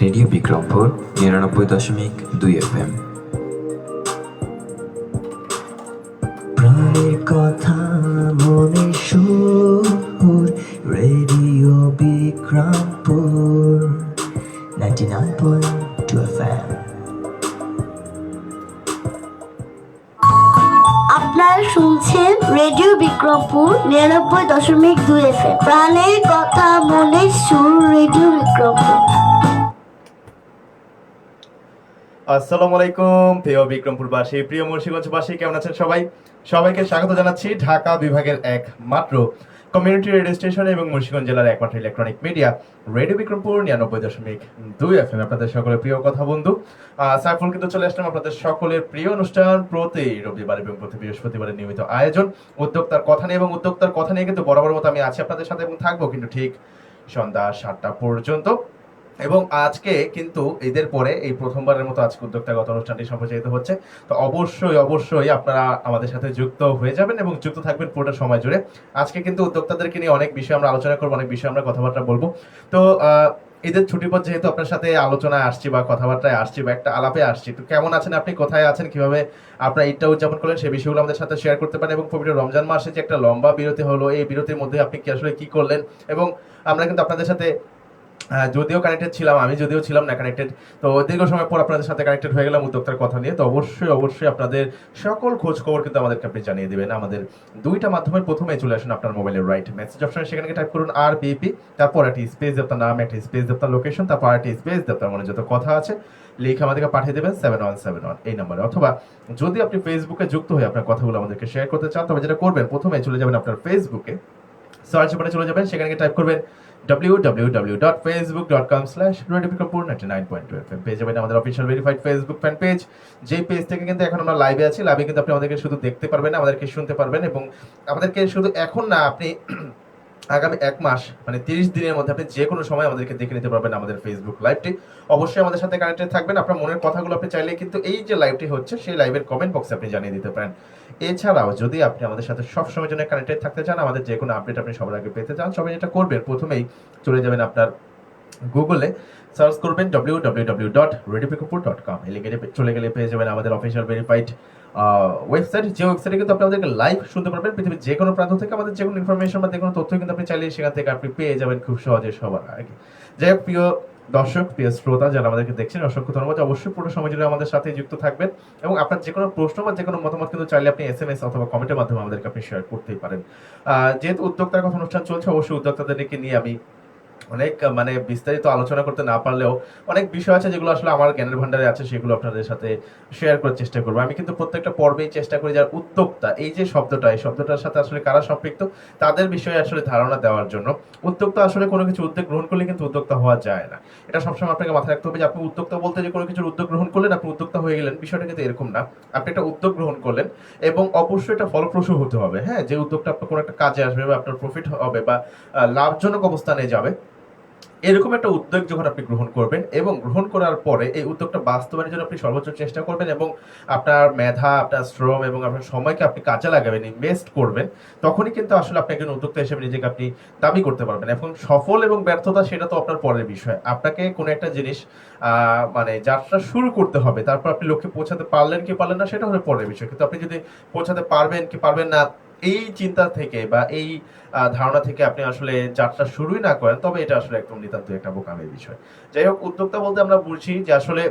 Radio Bikrampur ৯৯.২ FM। প্রাণের কথা মনে সুর, রেডিও বিক্রমপুর 99.2 FM। আপনারা শুনছেন রেডিও বিক্রমপুর ৯৯.২ FM। প্রাণের কথা মনে সুর, রেডিও বিক্রমপুর। আসসালামু আলাইকুম প্রিয় বিক্রমপুরবাসী, প্রিয় মুন্সিগঞ্জবাসী, কেমন আছেন সবাই? সবাইকে স্বাগত জানাচ্ছি ঢাকা বিভাগের একমাত্র কমিউনিটি রেডিও স্টেশন এবং মুন্সিগঞ্জ জেলার একমাত্র electronic media radio Bikrampur ৯৯.২ FM। আপনাদের সকলের প্রিয় কথা বন্ধু সাইফুল কিন্তু চলে আসলাম আপনাদের সকলের প্রিয় অনুষ্ঠান প্রতি রবিবার এবং প্রতি বৃহস্পতিবারের নিয়মিত আয়োজন উদ্যোক্তার কথা নিয়ে, এবং উদ্যোক্তার কথা নিয়ে কিন্তু বরাবর মতো আমি আছি আপনাদের সাথে এবং থাকবো কিন্তু ঠিক সন্ধ্যা ৭টা পর্যন্ত। এবং আজকে কিন্তু ঈদের পরে এই প্রথমবারের মতো আজকে উদ্যোক্তাগত অনুষ্ঠানটি সম্প্রচারিত হচ্ছে। তো অবশ্যই আপনারা আমাদের সাথে যুক্ত হয়ে যাবেন এবং যুক্ত থাকবেন পুরোটা সময় জুড়ে। আজকে কিন্তু উদ্যোক্তাদেরকে নিয়ে অনেক বিষয় আমরা আলোচনা করবো, অনেক বিষয়ে আমরা কথাবার্তা বলবো। তো ঈদের ছুটির পর যেহেতু আপনার সাথে আলোচনায় আসছি বা কথাবার্তায় আসছি বা একটা আলাপে আসছি, তো কেমন আছেন আপনি, কোথায় আছেন, কিভাবে আপনার ঈদটা উদযাপন করলেন, সেই বিষয়গুলো আমাদের সাথে শেয়ার করতে পারেন। এবং পবিত্র রমজান মাসে যে একটা লম্বা বিরতি হলো, এই বিরতির মধ্যে আপনি কি আসলে কি করলেন, এবং আমরা কিন্তু আপনাদের সাথে যদিও কানেক্টেড ছিলাম, আমি যদিও ছিলাম না কানেক্টেড, তো দীর্ঘ সময় পর আপনাদের সাথে কানেক্টেড হয়ে গেলাম উদ্যোক্তার কথা নিয়ে। তো অবশ্যই আপনাদের সকল খোঁজ খবর কিন্তু আমাদেরকে আপনি জানিয়ে দেবেন। আমাদের দুইটা মাধ্যমের প্রথমে চলে আসুন আপনার মোবাইলের রাইট মেসেজ অপশনে, সেখানে টাইপ করুন RBP, তারপর একটি স্পেস আপনার নাম, একটি স্পেস আপনার লোকেশন, তারপর একটি স্পেস আপনার মনে যত কথা আছে লিখে আমাদেরকে পাঠিয়ে দেবেন 7171 এই নম্বরে। অথবা যদি আপনি ফেসবুকে যুক্ত হয়ে আপনার কথাগুলো আমাদেরকে শেয়ার করতে চান, তবে যেটা করবেন প্রথমে চলে যাবেন আপনার ফেসবুকে, সার্চ বারে চলে যাবেন, সেখানে টাইপ করবেন www.facebook.com/radiobikrompur99.2 পেয়ে যাবেন আমাদের official verified Facebook fan page. যে পেজ থেকে কিন্তু এখন আমরা লাইভে আছি, লাইভে কিন্তু আপনি আমাদেরকে শুধু দেখতে পারবেন না, আমাদেরকে শুনতে পারবেন, এবং আমাদেরকে শুধু এখন না, আপনি আগামী ১ মাস মানে ৩০ দিনের মধ্যে আপনি যে কোনো সময় আমাদেরকে দেখে নিতে পারবেন আমাদের ফেসবুক লাইভটি। অবশ্যই আমাদের সাথে কানেক্টেড থাকবেন। আপনার মনের কথাগুলো আপনি চাইলে কিন্তু এই যে লাইভটি হচ্ছে সেই লাইভের কমেন্ট বক্সে আপনি জানিয়ে দিতে পারেন। এছাড়াও যদি আপনি আমাদের সাথে সবসময় জন্য কানেক্টেড থাকতে চান, আমাদের যে কোনো আপডেট আপনি সবার আগে পেতে চান, সবাই যেটা করবেন প্রথমেই চলে যাবেন আপনার গুগলে, সার্চ করবেন www.radiobikrompur.com, এই লিঙ্কে চলে গেলে পেয়ে যাবেন আমাদের অফিশিয়াল ভেরিফাইড ওয়েবসাইট, যে ওয়েবসাইটে কিন্তু আপনি আমাদেরকে লাইভ শুনতে পারবেন পৃথিবীর যে কোনো প্রান্ত থেকে। আমাদের যে কোনো ইনফরমেশন বা যে কোনো তথ্য কিন্তু আপনি চাইলে সেখান থেকে আপনি পেয়ে যাবেন খুব সহজে সবার আগে। যাই হোক, প্রিয় দর্শক, প্রিয় শ্রোতা যারা আমাদেরকে দেখছেন, অসংখ্য ধন্যবাদ। অবশ্যই পুরো সময় জুড়ে আমাদের সাথে যুক্ত থাকবেন, এবং আপনার যে কোনো প্রশ্ন বা যে কোনো মতামত কিন্তু চাইলে আপনি SMS অথবা কমেন্টের মাধ্যমে আমাদেরকে আপনি শেয়ার করতেই পারেন। যেহেতু উদ্যোক্তার কথা অনুষ্ঠান চলছে, অবশ্যই উদ্যোক্তাদেরকে নিয়ে আমি অনেক মানে বিস্তারিত আলোচনা করতে না পারলেও অনেক বিষয় আছে যেগুলো আসলে আমার জ্ঞানের ভান্ডারে আছে, সেগুলো আপনাদের সাথে শেয়ার করার চেষ্টা করবো। আমি কিন্তু প্রত্যেকটা পর্বেই চেষ্টা করি যারা উদ্যোক্তা, এই যে শব্দটা, এই শব্দটার সাথে আসলে কারা সম্পৃক্ত তাদের বিষয়ে আসলে ধারণা দেওয়ার জন্য। উদ্যোক্তা আসলে কোনো কিছু উদ্যোগ গ্রহণ করলে কিন্তু উদ্যোক্তা হওয়া যায় না, এটা সবসময় আপনাকে মাথায় রাখতে হবে যে আপনি উদ্যোক্তা বলতে যে কোনো কিছুর উদ্যোগ গ্রহণ করলেন আপনি উদ্যোক্তা হয়ে গেলেন, বিষয়টা কিন্তু এরকম না। আপনি একটা উদ্যোগ গ্রহণ করলেন এবং অবশ্যই এটা ফলপ্রসূ হতে হবে। হ্যাঁ, যে উদ্যোগটা আপনার কোনো একটা কাজে আসবে বা আপনার প্রফিট হবে বা লাভজনক অবস্থানে যাবে, এরকম একটা উদ্যোগ যখন আপনি গ্রহণ করবেন এবং গ্রহণ করার পরে এই উদ্যোগটা বাস্তবায়নের জন্য আপনি সর্বোচ্চ চেষ্টা করবেন, এবং আপনার মেধা, আপনার শ্রম এবং আপনার সময়কে আপনি কাজে লাগাবেন, ইনভেস্ট করবেন, তখনই কিন্তু আসলে আপনি একজন উদ্যোক্তা হিসেবে নিজেকে আপনি দাবি করতে পারবেন। এখন সফল এবং ব্যর্থতা সেটা তো আপনার পরের বিষয়। আপনাকে কোনো একটা জিনিস মানে যাত্রা শুরু করতে হবে, তারপর আপনি লক্ষ্যে পৌঁছাতে পারলেন কি পারলেন না সেটা হলো পরের বিষয়। কিন্তু আপনি যদি পৌঁছাতে পারবেন কি পারবেন না এই চিন্তা থেকে বা এই ধারণা থেকে আপনি আসলে যাত্রা শুরুই না করেন, তবে এটা আসলে একদম নিতান্তই একটা বোকামির বিষয়। যাই হোক, উদ্যোক্তা বলতে আমরা বুঝি যে আসলে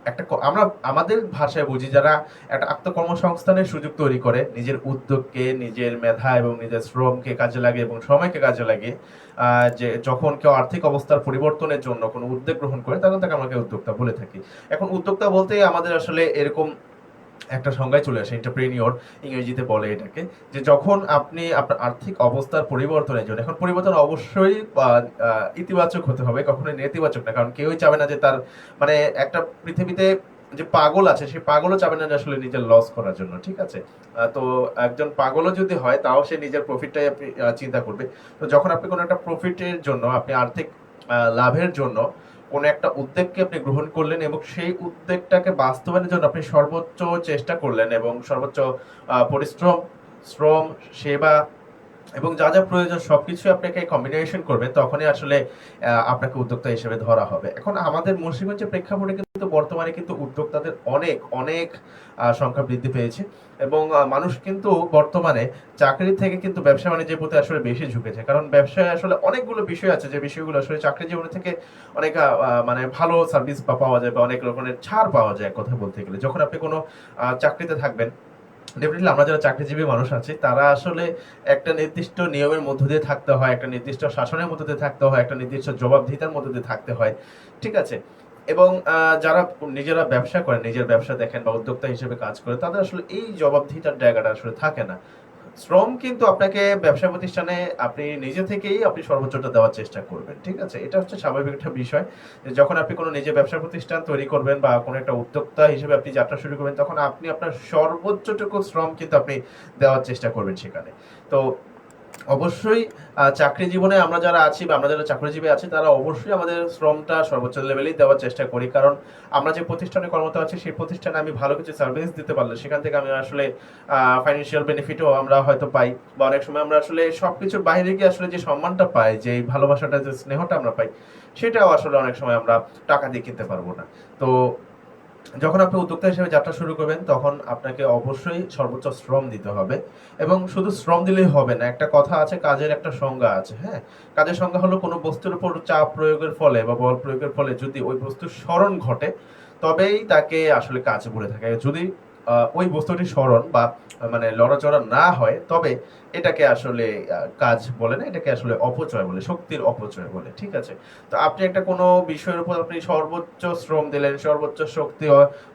একটা আমরা আমাদের ভাষায় বুঝি যারা একটা আত্মকর্মসংস্থানের সুযোগ তৈরি করে, নিজের উদ্যোগকে, নিজের মেধা এবং নিজের শ্রমকে কাজে লাগে এবং সময়কে কাজে লাগে, যে যখন কেউ আর্থিক অবস্থার পরিবর্তনের জন্য কোনো উদ্যোগ গ্রহণ করে তখন তাকে আমরা উদ্যোক্তা বলে থাকি। এখন উদ্যোক্তা বলতে আমাদের আসলে এরকম একটা সংজ্ঞায় চলে আসে, এন্টারপ্রেনিওর ইংরেজিতে বলে এটাকে, যে যখন আপনি আপনার আর্থিক অবস্থার পরিবর্তনের জন্য, এখন পরিবর্তন অবশ্যই ইতিবাচক হতে হবে, কখনোই নেতিবাচক না, কারণ কেউই চাবে না যে তার মানে একটা পৃথিবীতে যে পাগল আছে সেই পাগলও চাবে না যে আসলে নিজের লস করার জন্য, ঠিক আছে? তো একজন পাগলও যদি হয় তাও সে নিজের প্রফিটটাই আপনি চিন্তা করবে। তো যখন আপনি কোনো একটা প্রফিটের জন্য, আপনি আর্থিক লাভের জন্য কোনো একটা উদ্যোগকে আপনি গ্রহণ করলেন এবং সেই উদ্যোগটাকে বাস্তবায়নের জন্য আপনি সর্বোচ্চ চেষ্টা করলেন এবং সর্বোচ্চ পরিশ্রম, শ্রম, সেবা এবং যা যা প্রয়োজন সবকিছু আপনাকে কম্বিনেশন করবেন, তখনই আসলে আপনাকে উদ্যোক্তা হিসেবে ধরা হবে। এখন আমাদের মুন্সিগঞ্জের প্রেক্ষাপটে কিন্তু বর্তমানে কিন্তু উদ্যোক্তাদের অনেক অনেক সংখ্যা বৃদ্ধি পেয়েছে, এবং মানুষ কিন্তু বর্তমানে চাকরি থেকে কিন্তু ব্যবসা বাণিজ্যের প্রতি আসলে বেশি ঝুঁকেছে। কারণ ব্যবসায় আসলে অনেকগুলো বিষয় আছে, যে বিষয়গুলো আসলে চাকরি জীবনে থেকে অনেক মানে ভালো সার্ভিস পাওয়া যায়, বা অনেক রকমের ছাড় পাওয়া যায় কথা বলতে গেলে। যখন আপনি কোনো চাকরিতে থাকবেন, ডেফিনেটলি আমরা যারা চাকরিজীবী মানুষ আছি, তারা আসলে একটা নির্দিষ্ট নিয়মের মধ্য দিয়ে থাকতে হয়, একটা নির্দিষ্ট শাসনের মধ্য দিয়ে থাকতে হয়, একটা নির্দিষ্ট জবাবদিহিতার মধ্য দিয়ে থাকতে হয়, ঠিক আছে? এবং যারা নিজেরা ব্যবসা করেন, নিজের ব্যবসা দেখেন বা উদ্যোক্তা হিসেবে কাজ করে, তাদের আসলে এই জবাবদিহিতার জায়গাটা আসলে থাকে না। শ্রম কিন্তু আপনাকে ব্যবসা প্রতিষ্ঠানে আপনি নিজে থেকেই আপনি সর্বোচ্চটা দেওয়ার চেষ্টা করবেন, ঠিক আছে? এটা হচ্ছে স্বাভাবিক একটা বিষয়, যে যখন আপনি কোনো নিজে ব্যবসা প্রতিষ্ঠান তৈরি করবেন বা কোনো একটা উদ্যোক্তা হিসেবে আপনি যাত্রা শুরু করবেন, তখন আপনি আপনার সর্বোচ্চটুকু শ্রম কিন্তু আপনি দেওয়ার চেষ্টা করবেন সেখানে। তো অবশ্যই চাকরি জীবনে আমরা যারা আছি বা আমরা যারা চাকরিজীবী আছি, তারা অবশ্যই আমাদের শ্রমটা সর্বোচ্চ লেভেলেই দেওয়ার চেষ্টা করি। কারণ আমরা যে প্রতিষ্ঠানে কর্মরত আছি, সেই প্রতিষ্ঠানে আমি ভালো কিছু সার্ভিস দিতে পারলে সেখান থেকে আমি আসলে ফাইন্যান্সিয়াল বেনিফিটও আমরা হয়তো পাই, বা অনেক সময় আমরা আসলে সবকিছুর বাইরে গিয়ে আসলে যে সম্মানটা পাই, যে ভালোবাসাটা, যে স্নেহটা আমরা পাই, সেটাও আসলে অনেক সময় আমরা টাকা দিয়ে কিনতে পারবো না। তো যখন আপনি উদ্যোক্তা হিসেবে যাত্রা শুরু করবেন, তখন আপনাকে অবশ্যই সর্বোচ্চ শ্রম দিতে হবে। এবং শুধু শ্রম দিলেই হবে না, একটা কথা আছে, কাজের একটা সংজ্ঞা আছে। হ্যাঁ, কাজের সংজ্ঞা হলো কোনো বস্তুর উপর চাপ প্রয়োগের ফলে বা বল প্রয়োগের ফলে যদি ওই বস্তুর স্মরণ ঘটে, তবেই তাকে আসলে কাজ বলে থাকে। যদি ওই বস্তুটি স্মরণ বা মানে লড়াচড়া না হয়, তবে এটাকে আসলে কাজ বলে না, এটাকে আসলে অপচয় বলে, শক্তির অপচয় বলে, ঠিক আছে? তো আপনি একটা কোনো বিষয়ের উপর আপনি সর্বোচ্চ শ্রম দিলেন, সর্বোচ্চ শক্তি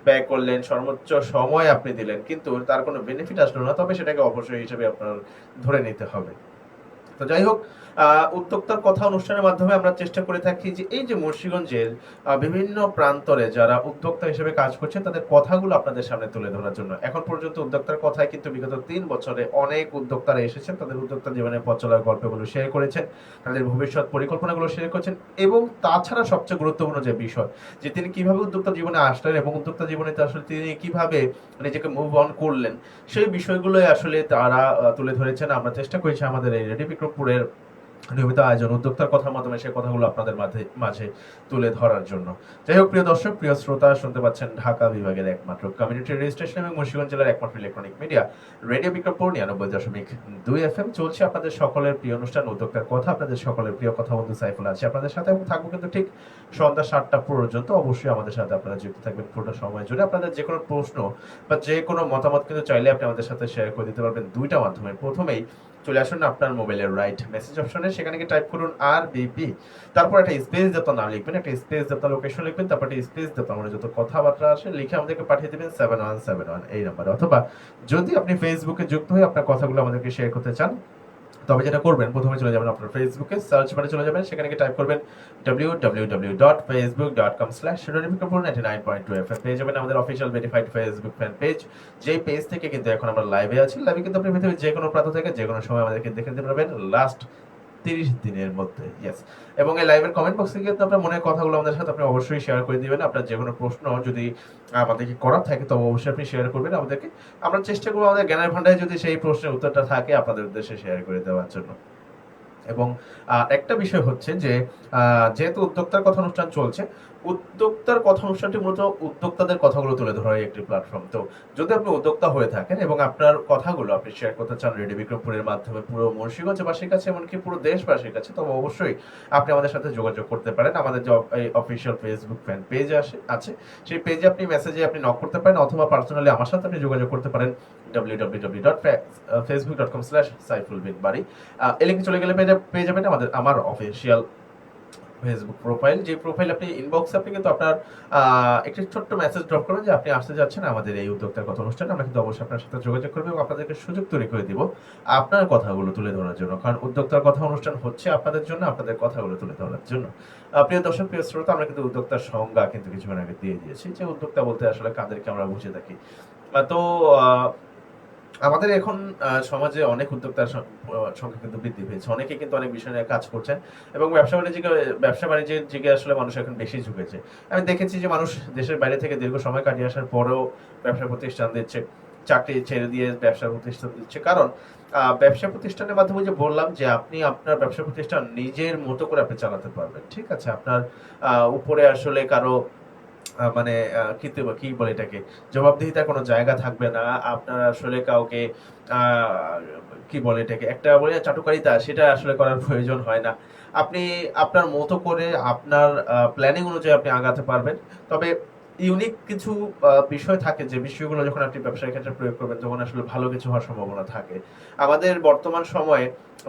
ব্যয় করলেন, সর্বোচ্চ সময় আপনি দিলেন, কিন্তু তার কোনো বেনিফিট আসলো না, তবে সেটাকে অপচয় হিসেবে আপনার ধরে নিতে হবে। তো যাই হোক, উদ্যোক্তার কথা অনুষ্ঠানের মাধ্যমে আমরা চেষ্টা করে থাকি যে এই যে মুন্সিগঞ্জের বিভিন্ন প্রান্তরে যারা উদ্যোক্তা হিসেবে কাজ করছেন, তাদের কথাগুলো আপনাদের সামনে তুলে ধরার জন্য। এখন পর্যন্ত উদ্যোক্তার কথায় কিন্তু বিগত 3 বছরে অনেক উদ্যোক্তারা এসেছেন, তাদের উদ্যোক্তা জীবনের পথ চলার গল্পগুলো শেয়ার করেছেন, তাদের ভবিষ্যৎ পরিকল্পনাগুলো শেয়ার করেছেন, এবং তাছাড়া সবচেয়ে গুরুত্বপূর্ণ যে বিষয়, যে তিনি কিভাবে উদ্যোক্তা জীবনে আসলেন এবং উদ্যোক্তা জীবনে আসলে তিনি কিভাবে নিজেকে মুভ অন করলেন, সেই বিষয়গুলোই আসলে তারা তুলে ধরেছেন। আমরা চেষ্টা করেছি আমাদের এই রেডিও বিক্রমপুরের নিয়মিত আয়োজন উদ্যোক্তার কথার মাধ্যমে সেই কথাগুলো আপনাদের মাঝে তুলে ধরার জন্য। যাই হোক, প্রিয় দর্শক, প্রিয় শ্রোতা, শুনতে পাচ্ছেন ঢাকা বিভাগের একমাত্র কমিউনিটি রেডিও স্টেশন এবং মুন্সিগঞ্জ জেলার একমাত্র electronic media radio Bikrampur 99.2 FM। চলছে আপনাদের সকলের প্রিয় অনুষ্ঠান উদ্যোক্তার কথা, আপনাদের সকলের প্রিয় কথা বন্ধু সাইফুল আছে আপনাদের সাথে, এবং থাকবো কিন্তু ঠিক সন্ধ্যা 7টা পর্যন্ত। অবশ্যই আমাদের সাথে আপনারা যুক্ত থাকবেন পুরোটা সময় জুড়ে। আপনাদের যে কোনো প্রশ্ন বা যে কোনো মতামত কিন্তু চাইলে আপনি আমাদের সাথে শেয়ার করে দিতে পারবেন দুইটা মাধ্যমে। প্রথমেই চলে আসুন আপনার মোবাইলের রাইট মেসেজ অপশনে, সেখানে গিয়ে টাইপ করুন RBP, তারপর একটা স্পেস যত নাম লিখবেন, একটা স্পেস যত লোকেশন লিখবেন, তারপর একটা স্পেস যত মানে যত কথাবার্তা আসে লিখে আমাদেরকে পাঠিয়ে দেবেন 7171 এই নাম্বারে। অথবা যদি আপনি ফেসবুকে যুক্ত হয়ে আপনার কথাগুলো আমাদেরকে শেয়ার করতে চান, তবে যেটা করবেন, প্রথমে চলে যাবেন আপনার ফেসবুকে, সার্চ বারে চলে যাবেন, সেখানে গিয়ে টাইপ করবেন www.facebook.com/radio99.2fm। পেয়ে যাবেন আমাদের official verified Facebook fan page, যেই পেজ থেকে কিন্তু এখন আমরা লাইভে আছি। লাইভে কিন্তু আপনি পৃথিবীর যে কোনো প্রান্ত থেকে যে কোনো সময় আমাদেরকে দেখে নিতে পারবেন লাস্ট 30 দিনের মধ্যে। ইয়েস, এবং এই লাইভের কমেন্ট বক্সে কিন্তু আপনার মনের কথাগুলো আমাদের সাথে আপনি অবশ্যই শেয়ার করে দিবেন। আপনার যে কোনো প্রশ্ন যদি আমাদেরকে করার থাকে, তবে অবশ্যই আপনি শেয়ার করবেন আমাদেরকে। আমরা চেষ্টা করবো আমাদের জ্ঞানের ভান্ডারে যদি সেই প্রশ্নের উত্তরটা থাকে, আপনাদের উদ্দেশ্যে শেয়ার করে দেওয়ার জন্য। এবং একটা বিষয় হচ্ছে যে যেহেতু উদ্যোক্তার কথা অনুষ্ঠান চলছে, উদ্যোক্তার কথা অনুষ্ঠানটি মূলত উদ্যোক্তাদের কথাগুলো তুলে ধরার একটি প্ল্যাটফর্ম। তো যদি আপনি উদ্যোক্তা হয়ে থাকেন এবং আপনার কথাগুলো আপনি শেয়ার করতে চান রেডিও বিক্রমপুরের মাধ্যমে পুরো মুন্সিগঞ্জবাসীর কাছে, এমনকি পুরো দেশবাসীর কাছে, তবে অবশ্যই আপনি আমাদের সাথে যোগাযোগ করতে পারেন। আমাদের যে অফিসিয়াল ফেসবুক ফ্যান পেজ আছে, সেই পেজে আপনি মেসেজে আপনি নক করতে পারেন, অথবা পার্সোনালি আমার সাথে আপনি যোগাযোগ করতে পারেন www.facebook.com/saifulbinbari। এই লিঙ্কে চলে গেলে পেয়ে যাবেন আমার অফিসিয়াল ফেসবুক প্রোফাইল, যে প্রোফাইল আপনি ইনবক্সে আপনি কিন্তু আপনার একটি ছোট্ট মেসেজ ড্রপ করবেন যে আপনি আসতে যাচ্ছেন আমাদের এই উদ্যোক্তার কথা অনুষ্ঠানে। আমরা কিন্তু অবশ্যই আপনার সাথে যোগাযোগ করবো এবং আপনাদেরকে সুযোগ তৈরি করে দিব আপনার কথাগুলো তুলে ধরার জন্য, কারণ উদ্যোক্তার কথা অনুষ্ঠান হচ্ছে আপনাদের জন্য, আপনাদের কথাগুলো তুলে ধরার জন্য। প্রিয় দর্শক, প্রিয় শ্রোতা, আমরা কিন্তু উদ্যোক্তার সংজ্ঞা কিন্তু কিছুক্ষণ আগে দিয়ে দিয়েছি, যে উদ্যোক্তা বলতে আসলে কাদেরকে আমরা বুঝে থাকি। তো আমাদের এখন সমাজে অনেক উদ্যোক্তার সংখ্যা কিন্তু বৃদ্ধি পেয়েছে, অনেকে কিন্তু অনেক বিষয় নিয়ে কাজ করছেন, এবং ব্যবসা বাণিজ্যের দিকে আসলে মানুষ এখন বেশি ঝুঁকেছে। আমি দেখেছি যে মানুষ দেশের বাইরে থেকে দীর্ঘ সময় কাটিয়ে আসার পরেও ব্যবসা প্রতিষ্ঠান দিচ্ছে, চাকরি ছেড়ে দিয়ে ব্যবসা প্রতিষ্ঠান দিচ্ছে। কারণ ব্যবসা প্রতিষ্ঠানের মাধ্যমে যে বললাম যে আপনি আপনার ব্যবসা প্রতিষ্ঠান নিজের মতো করে আপনি চালাতে পারবেন, ঠিক আছে? আপনার উপরে আসলে কারো মানে কি বলে এটাকে, জবাবদিহিতার কোনো জায়গা থাকবে না। আপনার আসলে কাউকে কি বলে এটাকে, একটা বলে না চাটুকারিতা, সেটা আসলে করার প্রয়োজন হয় না। আপনি আপনার মতো করে আপনার প্ল্যানিং অনুযায়ী আপনি আগাতে পারবেন। তবে ইউনিক কিছু বিষয় থাকে, যে বিষয়গুলো যখন আপনি ব্যবসার ক্ষেত্রে প্রয়োগ করবেন তখন আসলে ভালো কিছু হওয়ার সম্ভাবনা থাকে। আমাদের বর্তমান সময়ে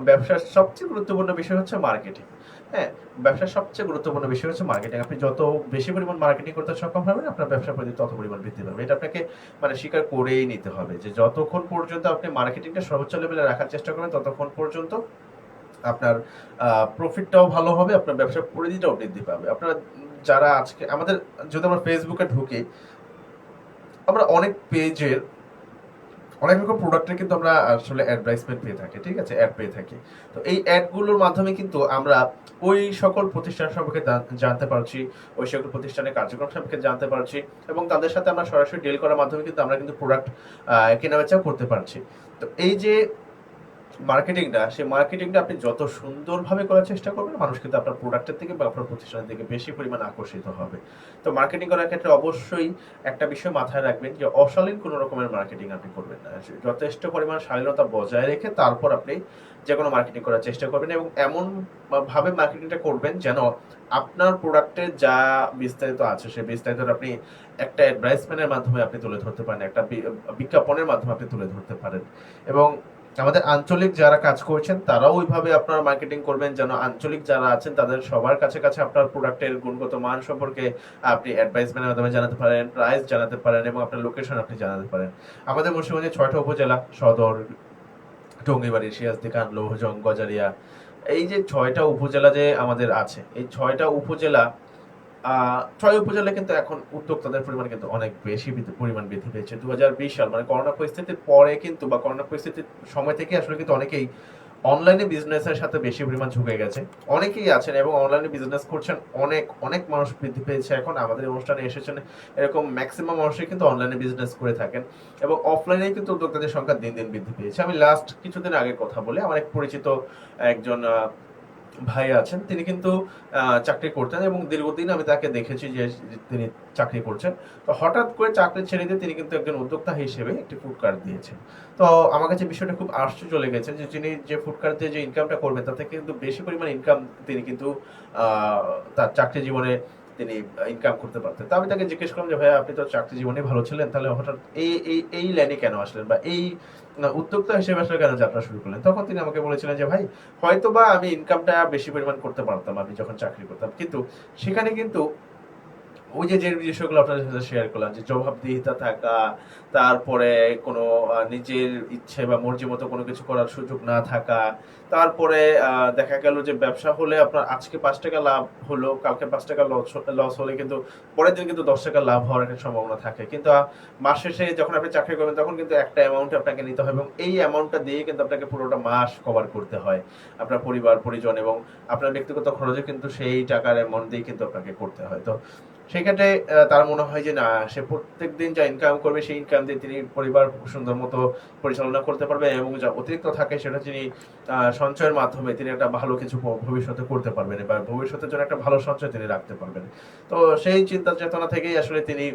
ব্যবসার সবচেয়ে গুরুত্বপূর্ণ বিষয় হচ্ছে মার্কেটিং। হ্যাঁ, ব্যবসার সবচেয়ে গুরুত্বপূর্ণ বিষয় হচ্ছে মার্কেটিং। আপনি যত বেশি পরিমাণ মার্কেটিং করতে সক্ষম হবেন, আপনার ব্যবসার প্রতি তত পরিমাণ বৃদ্ধি পাবে। এটা আপনাকে মানে স্বীকার করেই নিতে হবে যে যতক্ষণ পর্যন্ত আপনি মার্কেটিংটা সর্বোচ্চ লেভেলে রাখার চেষ্টা করবেন ততক্ষণ পর্যন্ত আপনার প্রফিটটাও ভালো হবে, আপনার ব্যবসার পরিধিটাও বৃদ্ধি পাবে। আপনারা যারা আজকে আমাদের, যদি আমরা ফেসবুকে ঢুকি, আমরা অনেক পেজের অনেক রকম প্রোডাক্টের কিন্তু আমরা আসলে অ্যাডভার্টাইজমেন্ট পেয়ে থাকি, ঠিক আছে? অ্যাড পেয়ে থাকি। তো এই অ্যাডগুলোর মাধ্যমে কিন্তু আমরা ওই সকল প্রতিষ্ঠান সম্পর্কে জানতে পারছি, ওই সকল প্রতিষ্ঠানের কার্যক্রম সম্পর্কে জানতে পারছি, এবং তাদের সাথে আমরা সরাসরি ডিল করার মাধ্যমে কিন্তু আমরা কিন্তু প্রোডাক্ট কেনাবেচাও করতে পারছি। তো এই যে মার্কেটিংটা, সেই মার্কেটিংটা আপনি যত সুন্দরভাবে করার চেষ্টা করবেন, মানুষ কিন্তু আপনার প্রোডাক্টের থেকে বা আপনার প্রতিষ্ঠানের দিকে বেশি পরিমাণ আকর্ষিত হবে। তো মার্কেটিং করার ক্ষেত্রে অবশ্যই একটা বিষয় মাথায় রাখবেন যে অশালীন কোনো রকমের মার্কেটিং আপনি করবেন না। যথেষ্ট পরিমাণ শালীনতা বজায় রেখে তারপর আপনি যে কোনো মার্কেটিং করার চেষ্টা করবেন, এবং এমন ভাবে মার্কেটিংটা করবেন যেন আপনার প্রোডাক্টের যা বিস্তারিত আছে সেই বিস্তারিত আপনি একটা অ্যাডভার্টাইজমেন্টের মাধ্যমে আপনি তুলে ধরতে পারেন, একটা বিজ্ঞাপনের মাধ্যমে আপনি তুলে ধরতে পারেন। এবং আমাদের আঞ্চলিক যারা কাজ করছেন তারাও ওইভাবে আপনার মার্কেটিং করবেন যেন আঞ্চলিক যারা আছেন তাদের সবার কাছে কাছে আপনার প্রোডাক্টের গুণগত মান সম্পর্কে আপনি অ্যাডভার্টাইজমেন্টের মাধ্যমে জানাতে পারেন, প্রাইস জানাতে পারেন, এবং আপনার লোকেশন আপনি জানাতে পারেন। আমাদের মুন্সিগঞ্জে ৬টা উপজেলা, সদর, টঙ্গিবাড়ি, সিরাজদি খান, লৌহজং, গজারিয়া, এই যে ৬টা উপজেলা যে আমাদের আছে, এই ৬টা উপজেলা ৬ উপজেলায় কিন্তু এখন উদ্যোক্তাদের পরিমাণ কিন্তু অনেক বেশি পরিমাণ বৃদ্ধি পেয়েছে। ২০২০ সাল মানে করোনা পরিস্থিতির পরে কিন্তু, বা করোনা পরিস্থিতির সময় থেকে আসলে কিন্তু অনেকেই অনলাইনে বিজনেসের সাথে বেশি পরিমাণ ঝুঁকে গেছে। অনেকেই আছেন এবং অনলাইনে বিজনেস করছেন, অনেক অনেক মানুষ বৃদ্ধি পেয়েছে। এখন আমাদের অনুষ্ঠানে এসেছেন এরকম ম্যাক্সিমাম মানুষই কিন্তু অনলাইনে বিজনেস করে থাকেন, এবং অফলাইনে কিন্তু উদ্যোক্তাদের সংখ্যা দিন দিন বৃদ্ধি পেয়েছে। আমি লাস্ট কিছুদিন আগে কথা বলি, আমার এক পরিচিত একজন ভাই আছেন, তিনি কিন্তু চাকরি করতেন, এবং দীর্ঘদিন আমি তাকে দেখেছি যে তিনি চাকরি করছেন। তো হঠাৎ করে চাকরি ছেড়ে দিয়ে তিনি কিন্তু একজন উদ্যোক্তা হিসেবে একটি ফুড কার্ট দিয়েছেন। তো আমার কাছে বিষয়টা খুব আশ্চর্য লেগেছে যে তিনি যে ফুড কার্ট দিয়ে যে ইনকামটা করবেন তাতে কিন্তু বেশি পরিমাণ ইনকাম তিনি কিন্তু তার চাকরি জীবনে তিনি ইনকাম করতে পারতেন। তো আমি তাকে জিজ্ঞেস করলাম যে ভাইয়া, আপনি তো চাকরি জীবনে ভালো ছিলেন, তাহলে হঠাৎ এই লাইনে কেন আসলেন, বা এই উদ্যোক্তা হিসেবে আসলে কেন যাত্রা শুরু করলেন? তখন তিনি আমাকে বলেছিলেন যে ভাই, হয়তোবা আমি ইনকামটা বেশি পরিমাণ করতে পারতাম আমি যখন চাকরি করতাম, কিন্তু সেখানে কিন্তু ওই যে বিষয়গুলো আপনাদের সাথে শেয়ার করলাম, যে জবাবদিহিতা থাকা, তারপরে কোনো নিজের ইচ্ছে বা মর্জি মতো কোনো কিছু করার সুযোগ না থাকা, তারপরে দেখা গেল যে ব্যবসা হলে আপনার আজকে ৫ টাকা লাভ হলো, কালকে ৫ টাকা লস হলে কিন্তু পরের দিন কিন্তু ১০ টাকা লাভ হওয়ার একটা সম্ভাবনা থাকে। কিন্তু মাস শেষে যখন আপনি চাকরি করবেন তখন কিন্তু একটা অ্যামাউন্ট আপনাকে নিতে হয়, এবং এই অ্যামাউন্টটা দিয়ে কিন্তু আপনাকে পুরোটা মাস কভার করতে হয়, আপনার পরিবার পরিজন এবং আপনার ব্যক্তিগত খরচে কিন্তু সেই টাকার অ্যামাউন্ট দিয়ে কিন্তু আপনাকে করতে হয়। তো সেক্ষেত্রে তার মনে হয় যে না, সে প্রত্যেকদিন যা ইনকাম করবে সেই ইনকাম দিয়ে তিনি পরিবার সুন্দর মতো পরিচালনা করতে পারবে, এবং যা অতিরিক্ত থাকে সেটা তিনি সঞ্চয়ের মাধ্যমে তিনি একটা ভালো কিছু ভবিষ্যতে করতে পারবেন, বা ভবিষ্যতের জন্য একটা ভালো সঞ্চয় তিনি রাখতে পারবেন। তো সেই চিন্তা চেতনা থেকেই আসলে তিনি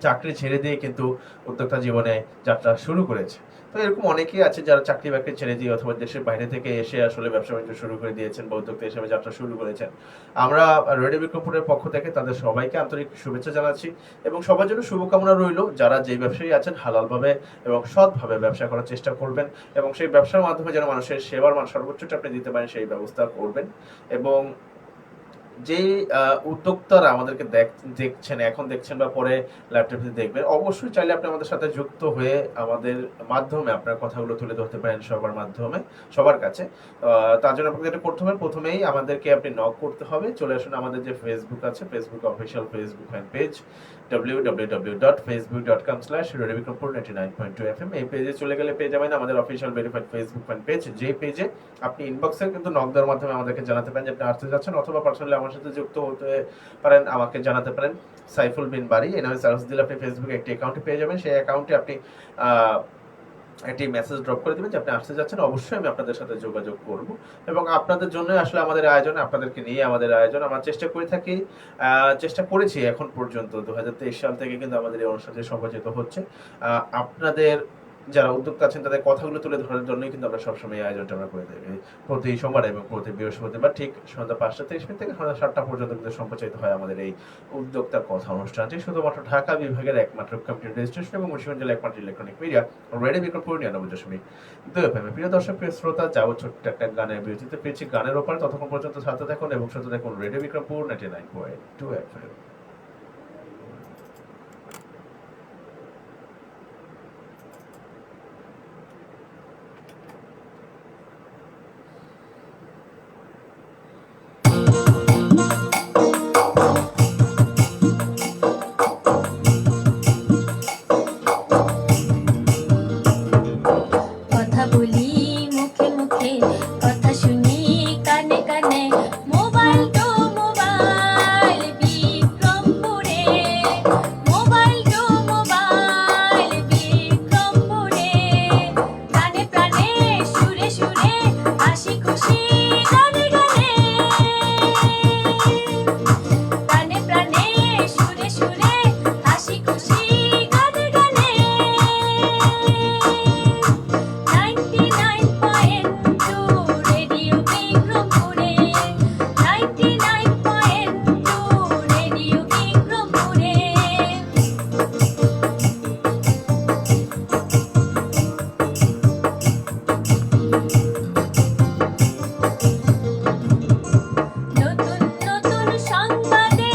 চাকরি ছেড়ে দিয়ে কিন্তু উদ্যোক্তা জীবনে যাত্রা শুরু করেছে। তো এরকম অনেকেই আছে যারা চাকরি বাকরি ছেড়ে দিয়ে অথবা দেশের বাইরে থেকে এসে আসলে ব্যবসা বাণিজ্য শুরু করে দিয়েছেন বা উদ্যোক্তা হিসেবে যাত্রা শুরু করেছেন। আমরা রেডিও বিক্রমপুরের পক্ষ থেকে তাদের সবাইকে আন্তরিক শুভেচ্ছা জানাচ্ছি, এবং সবার জন্য শুভকামনা রইল যারা যেই ব্যবসায়ী আছেন হালালভাবে এবং সৎভাবে ব্যবসা করার চেষ্টা করবেন, এবং সেই ব্যবসার মাধ্যমে যেন মানুষের সেবার মান সর্বোচ্চটা আপনি দিতে পারেন সেই ব্যবস্থা করবেন। এবং যে উদ্যোক্তারা আমাদেরকে দেখছেন, এখন দেখছেন বা পরে ল্যাপটপে দেখবেন, অবশ্যই চাইলে আপনি আমাদের সাথে যুক্ত হয়ে আমাদের মাধ্যমে আপনার কথাগুলো তুলে ধরতে পারেন সবার মাধ্যমে, সবার কাছে। তার জন্য আপনাকে যেটা করতে হবে, প্রথমেই আমাদেরকে আপনি নক করতে হবে, চলে আসুন আমাদের যে ফেসবুক আছে, Facebook official Facebook fan page www.facebook.com/radiobikrampur99.2fm, এই পেজে চলে গেলে পেয়ে যাবেন আমাদের official verified Facebook fan page, যে পেজে আপনি ইনবক্সে কিন্তু নক দেওয়ার মাধ্যমে আমাদেরকে জানাতে পারেন যে আপনি আসতে যাচ্ছেন, অথবা পার্সোনালি আমার সাথে যুক্ত হতে পারেন, আমাকে জানাতে পারেন। সাইফুল বিন বারী এই নামে সার্চ দিলে আপনি ফেসবুকে একটি অ্যাকাউন্টে পেয়ে যাবেন। সেই অ্যাকাউন্টে আপনি একটি মেসেজ ড্রপ করে দিবেন যে আপনি আসতে যাচ্ছেন, অবশ্যই আমি আপনাদের সাথে যোগাযোগ করব এবং আপনাদের জন্য আসলে আমাদের আয়োজন, আপনাদেরকে নিয়ে আমাদের আয়োজন। আমরা চেষ্টা করেছি এখন পর্যন্ত 2023 সাল থেকে কিন্তু আমাদের এই অনুষ্ঠানটি সংগঠিত হচ্ছে। আপনাদের যারা উদ্যোক্তা আছেন তাদের কথাগুলো তুলে ধরার জন্যই কিন্তু আমরা সবসময় এই আয়োজনটা আমরা করে থাকি। প্রতি সোমবার এবং প্রতি বৃহস্পতিবার ঠিক সন্ধ্যা 5:30 থেকে সন্ধ্যা 7টা পর্যন্ত কিন্তু সম্প্রচারিত হয় আমাদের এই উদ্যোক্তার কথা অনুষ্ঠানটি। শুধুমাত্র ঢাকা বিভাগের একমাত্র কম্পিউটার রেজিস্ট্রেশন এবং মুন্সিগঞ্জ জেলার একমাত্র electronic media radio Bikrampur 99.2 FM। প্রিয় দর্শক, প্রিয় শ্রোতা, যাবো ছোট্ট একটা গানের বিরতিতে, পেয়েছি গানের ওপরে। ততক্ষণ পর্যন্ত সাথে থাকুন এবং সাথে থাকুন রেডিও বিক্রমপুর 99.2 FM। কথা বলি মুখে মুখে, কথা শুনি কানে কানে, মোবাইল তো মোবাইল বিক্রমপুরে, মোবাইল তো মোবাইল বিক্রমপুরে, প্রাণে প্রাণে সুরে সুরে হাসি খুশি গানে গানে, প্রাণে প্রাণে সুরে সুরে হাসি খুশি গানে গানে। 99.2 রেডিও বিক্রমপুরে, 99.2 রেডিও বিক্রমপুরে। নতুন নতুন সংবাদে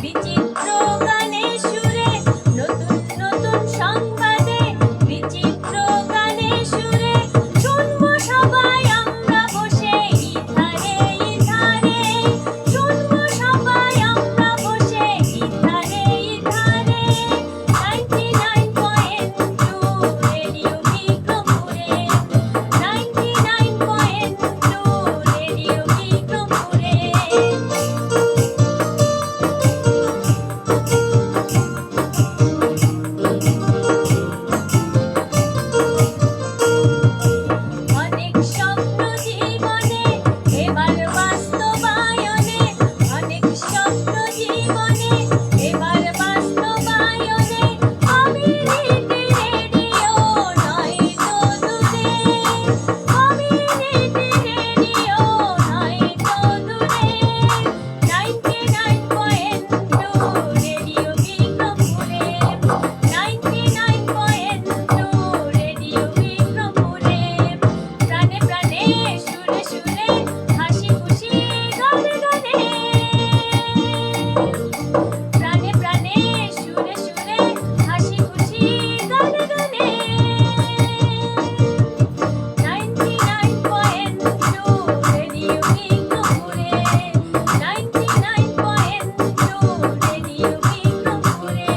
বিচিত্র গানে সুরে, নতুন নতুন সংবাদে বিচিত্র গানে সুরে, শুনবো সবাই আমরা বসে ইধারে ইধারে, শুনবো সবাই আমরা বসে ইধারে ইধারে। 99.2 রেডিও বিক্রমপুরে, 99.2 রেডিও বিক্রমপুরে। অনেক স্বপ্ন জীবনে এবার বাস্তবায়নে, অনেক স্বপ্ন জীবনে এবার বাস্তবায়নে, কমিউনিটি রেডিও নয় তো দূরে, কমিউনিটি রেডিও নয় তো দূরে। 99.2 রেডিও বিক্রমপুরে, 99.2 রেডিও বিক্রমপুরে, প্রাণে প্রাণে সুরে সুরে হাসি খুশি গানে গানে, প্রাণে প্রাণে সুরে সুরে হাসি খুশি গানে গানে। 99.2 রেডিও বিক্রমপুরে, 99.2 রেডিও বিক্রমপুরে,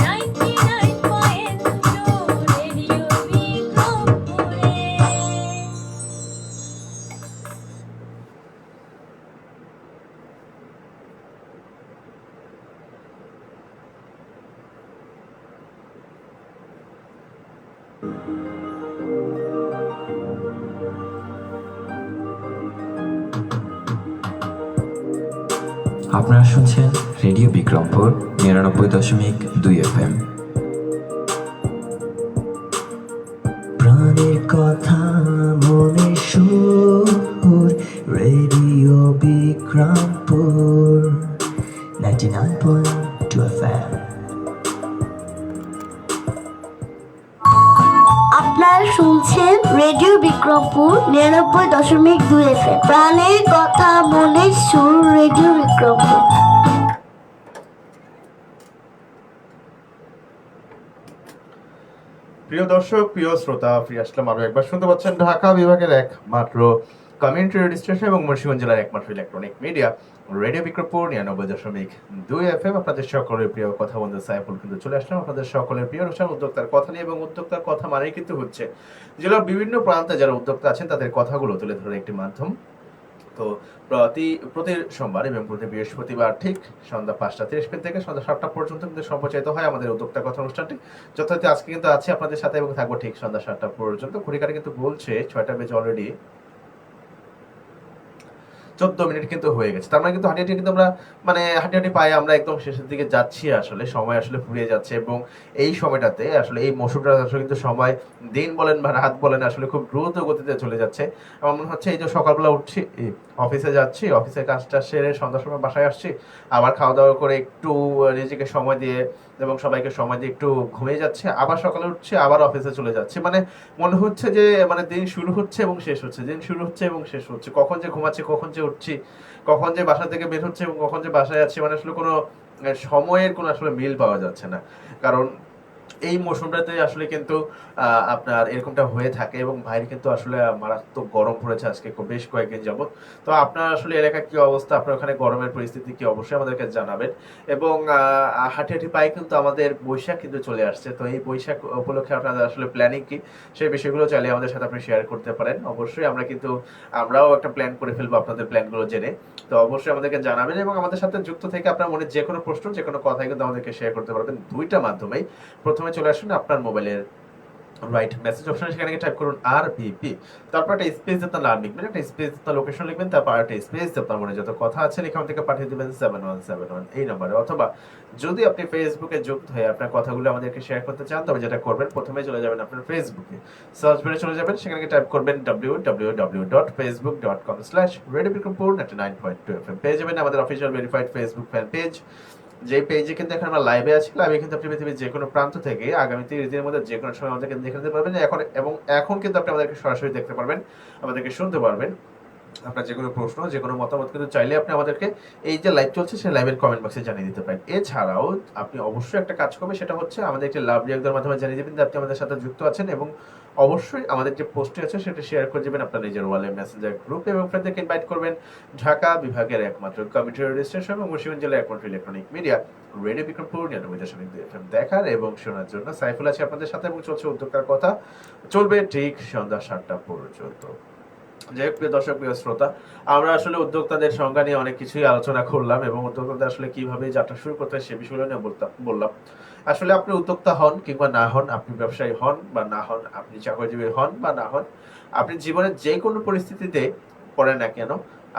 99.2 রেডিও বিক্রমপুরে। আপনারা শুনছেন রেডিও বিক্রমপুর 99.2 FM। প্রাণের কথা মনে সুর রেডিও বিক্রমপুর 99.2 FM। আপনারা শুনছেন রেডিও বিক্রমপুর 99.2 FM। প্রাণের কথা মনের সুর রেডিও বিক্রমপুর। প্রিয় দর্শক, প্রিয় শ্রোতা, ফিরে আসলাম আরো একবার। শুনতে পাচ্ছেন ঢাকা বিভাগের একমাত্র কমিউনিটি রেজিস্ট্রেশন এবং মুন্সিগঞ্জ জেলার একমাত্র electronic media radio Bikrampur 99.2 FM। আপনাদের সকলের প্রিয় কথা বন্ধু সাইফুল কিন্তু চলে আসলাম আপনাদের সকলের প্রিয় অনুষ্ঠান উদ্যোক্তার কথা নিয়ে। এবং উদ্যোক্তার কথা মানেই কিন্তু হচ্ছে জেলার বিভিন্ন প্রান্তে যারা উদ্যোক্তা আছেন তাদের কথাগুলো তুলে ধরার একটি মাধ্যম। তো প্রতি প্রতি সোমবার এবং প্রতি বৃহস্পতিবার ঠিক সন্ধ্যা 5:30 থেকে সন্ধ্যা 7টা পর্যন্ত কিন্তু সম্প্রচারিত হয় আমাদের উদ্যোক্তা কথা অনুষ্ঠানটি। যথারীতি আজকে কিন্তু আছি আপনাদের সাথে এবং থাকবো ঠিক সন্ধ্যা 7টা পর্যন্ত। ঘড়িকারে কিন্তু বলছে 6টা বেজে অলরেডি 14 মিনিট কিন্তু হয়ে গেছে। তার মানে কিন্তু হাঁটি হাঁটি কিন্তু আমরা মানে হাঁটি হাঁটি পায়ে আমরা একদম শেষের দিকে যাচ্ছি, আসলে সময় আসলে ফুরিয়ে যাচ্ছে এবং এই সময়টাতে আসলে এই মৌসুমটা আসলে কিন্তু সময় দিন বলেন বা রাত বলেন আসলে খুব দ্রুত গতিতে চলে যাচ্ছে। আমার মনে হচ্ছে এই যে সকালবেলা উঠছি, এই অফিসে যাচ্ছি, অফিসের কাজটা সেরে সন্ধ্যার সময় বাসায় আসছি, আবার খাওয়া দাওয়া করে একটু নিজেকে সময় দিয়ে এবং সবাইকে সময় দিয়ে একটু ঘুমিয়ে যাচ্ছে, আবার সকালে উঠছি, আবার অফিসে চলে যাচ্ছে। মানে মনে হচ্ছে যে মানে দিন শুরু হচ্ছে এবং শেষ হচ্ছে, দিন শুরু হচ্ছে এবং শেষ হচ্ছে, কখন যে ঘুমাচ্ছি, কখন যে উঠছি, কখন যে বাসা থেকে বের হচ্ছে এবং কখন যে বাসায় আছি, মানে আসলে কোনো সময়ের কোনো আসলে মিল পাওয়া যাচ্ছে না। কারণ এই মৌসুমটাতে আসলে কিন্তু আপনার এরকমটা হয়ে থাকে এবং বাইরে কিন্তু আসলে মারাত্মক গরম পড়েছে আজকে বেশ কয়েকদিন যাবত। তো আপনার আসলে এলাকার কি অবস্থা, আপনার ওখানে গরমের পরিস্থিতি কি, অবশ্যই আমাদেরকে জানাবেন। এবং হাঁটি হাঁটি পায়ে কিন্তু আমাদের বৈশাখ কিন্তু চলে আসছে। তো এই বৈশাখ উপলক্ষে আপনাদের আসলে প্ল্যানিং কি, সেই বিষয়গুলো চাইলে আমাদের সাথে আপনি শেয়ার করতে পারেন। অবশ্যই আমরাও একটা প্ল্যান করে ফেলবো আপনাদের প্ল্যানগুলো জেনে। তো অবশ্যই আমাদেরকে জানাবেন এবং আমাদের সাথে যুক্ত থেকে আপনার মনে যে কোনো প্রশ্ন, যে কোনো কথাই কিন্তু আমাদেরকে শেয়ার করতে পারবেন দুইটা মাধ্যমেই। প্রথমে চলে আসুন আপনার মোবাইলের রাইট মেসেজ অপশনে, সেখানে টাইপ করুন আরবিপি, তারপর একটা স্পেস দিয়ে আপনার নাম লিখবেন, একটা স্পেস দিয়ে আপনার লোকেশন লিখবেন, তারপর একটা স্পেস দিয়ে আপনার মনে যত কথা আছে এখান থেকে পাঠিয়ে দিবেন 7171 এই নম্বরে। অথবা যদি আপনি ফেসবুকে যুক্ত হয়ে আপনার কথাগুলো আমাদেরকে শেয়ার করতে চান, তবে যেটা করবেন প্রথমে চলে যাবেন আপনার ফেসবুকে, সার্চ বারে চলে যাবেন, সেখানে টাইপ করবেন www.facebook.com/radiobikrampur99.2fm, পেয়ে যাবেন আমাদের official verified Facebook fan page. যে পেজে কিন্তু এখন আমরা লাইভে আছি, লাইভে কিন্তু আপনি পৃথিবীর যে কোনো প্রান্ত থেকে আগামী 30 দিনের মধ্যে যে কোনো সময় আমাদেরকে দেখে নিতে পারবেন। এখন কিন্তু আপনি আমাদেরকে সরাসরি দেখতে পারবেন, আমাদেরকে শুনতে পারবেন। আপনার যে কোনো প্রশ্ন, যে কোনো মতামত কিন্তু চাইলে আপনি আমাদেরকে এই যে লাইভ চলছে সেই লাইভের কমেন্ট বক্সে জানিয়ে দিতে পারেন। এছাড়াও আপনি অবশ্যই একটা কাজ করবেন, সেটা হচ্ছে আমাদের একটি লাভ রিয়াক্টের মাধ্যমে জানিয়ে দেবেন যে আপনি আমাদের সাথে যুক্ত আছেন এবং অবশ্যই আমাদের যে পোস্টটি আছে সেটা শেয়ার করে দেবেন আপনার নিজের ওয়ালে মেসেঞ্জার গ্রুপে এবং ফ্রেন্ডদেরকে ইনভাইট করবেন। ঢাকা বিভাগের একমাত্র কমিউনিটি রেডিও স্টেশন এবং মুন্সিগঞ্জ জেলার একমাত্র ইলেকট্রনিক মিডিয়া রেডিও বিক্রমপুর 99.2 দেখার এবং শোনার জন্য সাইফুল আছে আপনাদের সাথে এবং চলছে উদ্যোক্তার কথা, চলবে ঠিক সন্ধ্যা 7টা পর্যন্ত। যাই হোক, প্রিয় দর্শক, প্রিয় শ্রোতা, আমরা আসলে উদ্যোক্তাদের সংজ্ঞা নিয়ে অনেক কিছুই আলোচনা করলাম এবং উদ্যোক্তাদের আসলে কিভাবে যাত্রা শুরু করতে হয় সে বিষয়গুলো নিয়ে বললাম। আসলে আপনি উদ্যোক্তা হন কিংবা না হন, আপনি ব্যবসায়ী হন বা না হন, আপনি চাকরিজীবী হন বা না হন, আপনি জীবনের যে কোনো পরিস্থিতিতে পড়েন না কেন,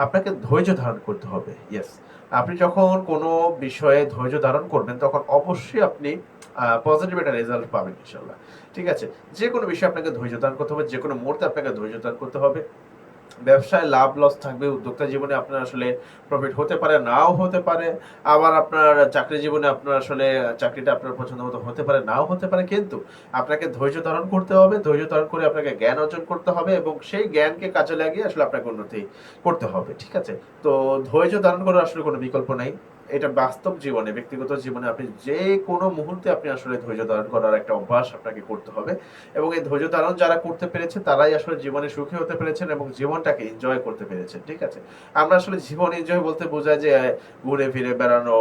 আপনাকে ধৈর্য ধারণ করতে হবে। ইয়েস, আপনি যখন কোনো বিষয়ে ধৈর্য ধারণ করবেন তখন অবশ্যই আপনি পজিটিভ একটা রেজাল্ট পাবেন ইনশাল্লাহ। ঠিক আছে, যে কোনো বিষয়ে আপনাকে ধৈর্য ধারণ করতে হবে, যে কোনো মুহূর্তে আপনাকে ধৈর্য ধারণ করতে হবে। ব্যবসায় লাভ লস থাকবে, উদ্যোক্তা জীবনে আপনার আসলে প্রফিট হতে পারে, নাও হতে পারে, আবার আপনার চাকরি জীবনে আপনার আসলে চাকরিটা আপনার পছন্দ মতো হতে পারে, নাও হতে পারে, কিন্তু আপনাকে ধৈর্য ধারণ করতে হবে। ধৈর্য ধারণ করে আপনাকে জ্ঞান অর্জন করতে হবে এবং সেই জ্ঞানকে কাজে লাগিয়ে আসলে আপনাকে উন্নতি করতে হবে। ঠিক আছে, তো ধৈর্য ধারণ করার আসলে কোনো বিকল্প নাই। এটা বাস্তব জীবনে, ব্যক্তিগত জীবনে আপনি যে কোনো মুহূর্তে আপনি আসলে ধৈর্য ধারণ করার একটা অভ্যাস আপনাকে করতে হবে এবং এই ধৈর্য ধারণ যারা করতে পেরেছে তারাই আসলে জীবনে সুখী হতে পেরেছেন এবং জীবনটাকে এনজয় করতে পেরেছেন। ঠিক আছে, আমরা আসলে জীবন এনজয় বলতে বোঝায় যে ঘুরে ফিরে বেড়ানো,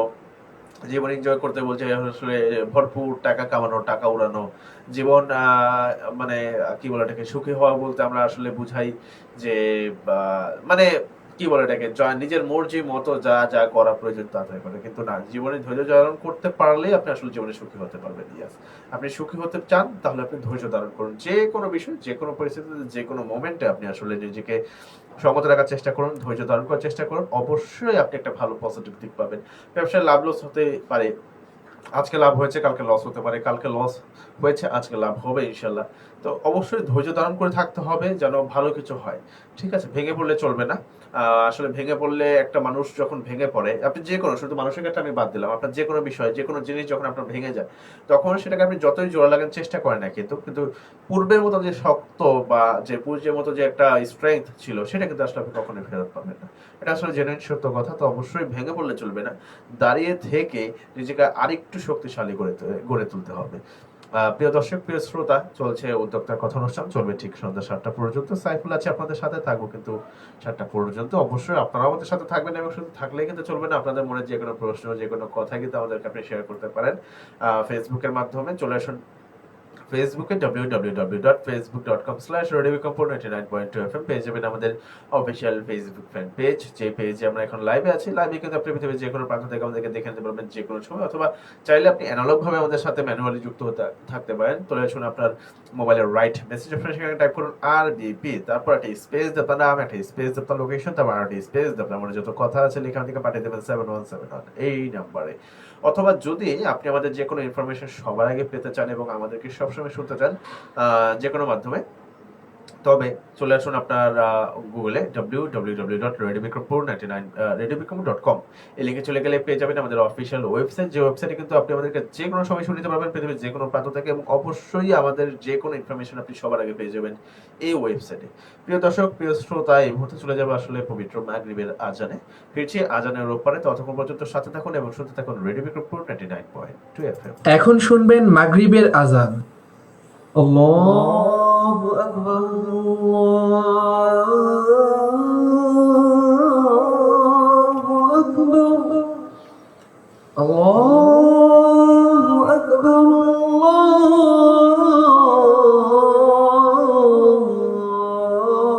জীবন এনজয় করতে বলছে আসলে ভরপুর টাকা কামানো, টাকা উড়ানো, জীবন মানে কি বলে এটাকে সুখী হওয়া বলতে আমরা আসলে বুঝাই যে মানে কি বলে এটাকে নিজের মর্জি মতো যা যা করা প্রয়োজন তা তাই করে, কিন্তু না, জীবনে ধৈর্য ধারণ করতে পারলেই আপনি আসলে জীবনে সুখী হতে পারবেন। ইয়াস, আপনি সুখী হতে চান তাহলে আপনি ধৈর্য ধারণ করুন, যে কোনো বিষয়, যে কোনো পরিস্থিতিতে, যে কোনো মোমেন্টে আপনি আসলে নিজেকে সমত রাখার চেষ্টা করুন, ধৈর্য ধারণ করার চেষ্টা করুন, অবশ্যই আপনি একটা ভালো পজিটিভ দিক পাবেন। ব্যবসায় লাভ লস হতে পারে, আজকে লাভ হয়েছে কালকে লস হতে পারে, কালকে লস হয়েছে আজকে লাভ হবে ইনশাল্লাহ। তো অবশ্যই ধৈর্য ধারণ করে থাকতে হবে যেন ভালো কিছু হয়। ঠিক আছে, ভেঙে পড়লে চলবে না। আসলে ভেঙে পড়লে একটা মানুষ যখন ভেঙে পড়ে, আপনি যে কোনো, শুধু মানুষের ক্ষেত্রে আমি বাদ দিলাম, আপনার যে কোনো বিষয়, যে কোনো জিনিস যখন আপনার ভেঙে যায় তখন সেটাকে আপনি যতই জোড়া লাগান চেষ্টা করেন না, কিন্তু পূর্বের মতো যে শক্ত বা যে পূর্বের মতো যে একটা স্ট্রেংথ ছিল সেটা কিন্তু আসলে আপনি কখনোই ফেরত পাবেন না। এটা আসলে জেনুইন সত্য কথা। তো অবশ্যই ভেঙে পড়লে চলবে না, দাঁড়িয়ে থেকে নিজেকে আরেকটু শক্তিশালী গড়ে তুলতে হবে। প্রিয় দর্শক, প্রিয় শ্রোতা, চলছে উদ্যোক্তার কথা অনুষ্ঠান, চলবে ঠিক সন্ধ্যা 7টা পর্যন্ত। সাইফুল আছে আপনাদের সাথে, থাকবো কিন্তু 7টা পর্যন্ত। অবশ্যই আপনারা আমাদের সাথে থাকবেন এবং শুধু থাকলেই কিন্তু চলবে না, আপনাদের মনে যে কোনো প্রশ্ন, যে কোনো কথা কিন্তু আমাদেরকে আপনি শেয়ার করতে পারেন ফেসবুকের মাধ্যমে। চলে আসুন ফেসবুকে www.facebook.com/radiobikrampur99.2fm পেয়ে যাবেন আমাদের অফিসিয়াল ফেসবুক ফ্যান পেজ, যে পেজে আমরা এখন লাইভে আছি। লাইভে কিন্তু আপনি পৃথিবীর যে কোনো প্রান্ত থেকে আমাদেরকে দেখে নিতে পারবেন যে কোনো সময়, অথবা চাইলে আপনি অ্যানালগ ভাবে আমাদের সাথে ম্যানুয়ালি যুক্ত থাকতে পারেন। চলে আসুন আপনার মোবাইলের রাইট মেসেজ অপশনে, সেখানে টাইপ করুন RBP, তারপর একটা স্পেস দিয়ে আপনার নাম, একটা স্পেস দিয়ে আপনার লোকেশন, তারপর একটা স্পেস দিয়ে আপনার যত কথা আছে লেখা থেকে পাঠিয়ে দেবেন 7171 এই নাম্বারে। অথবা যদি আপনি আমাদের যে কোনো ইনফরমেশন সবার আগে পেতে চান এবং আমাদেরকে সবসময় শুনতে চান যে কোনো মাধ্যমে, তবে চলে আসুন আপনার গুগলে www.radiobikrampur99radiobikrampur.com এই লিঙ্কে চলে গেলে পেয়ে যাবেন আমাদের অফিসিয়াল ওয়েবসাইট, যে ওয়েবসাইটে কিন্তু আপনি আমাদেরকে যে কোনো সময় শুনতে পারবেন পৃথিবীর যে কোনো প্রান্ত থেকে, এবং অবশ্যই আমাদের যে কোনো ইনফরমেশন আপনি সবার আগে পেয়ে যাবেন এই ওয়েবসাইটে। প্রিয় দর্শক, প্রিয় শ্রোতা, এই মুহূর্তে চলে যাবে আসলে পবিত্র মাগরিবের আজানে। ফিরছি আজানের ওপারে, ততক্ষণ পর্যন্ত সাথে থাকুন এবং শুনতে থাকুন রেডিও বিক্রমপুর 99.2 FM। এখন শুনবেন মাগরিবের আজান। আল্লাহু আকবার, আল্লাহু আকবার, আল্লাহু আকবার,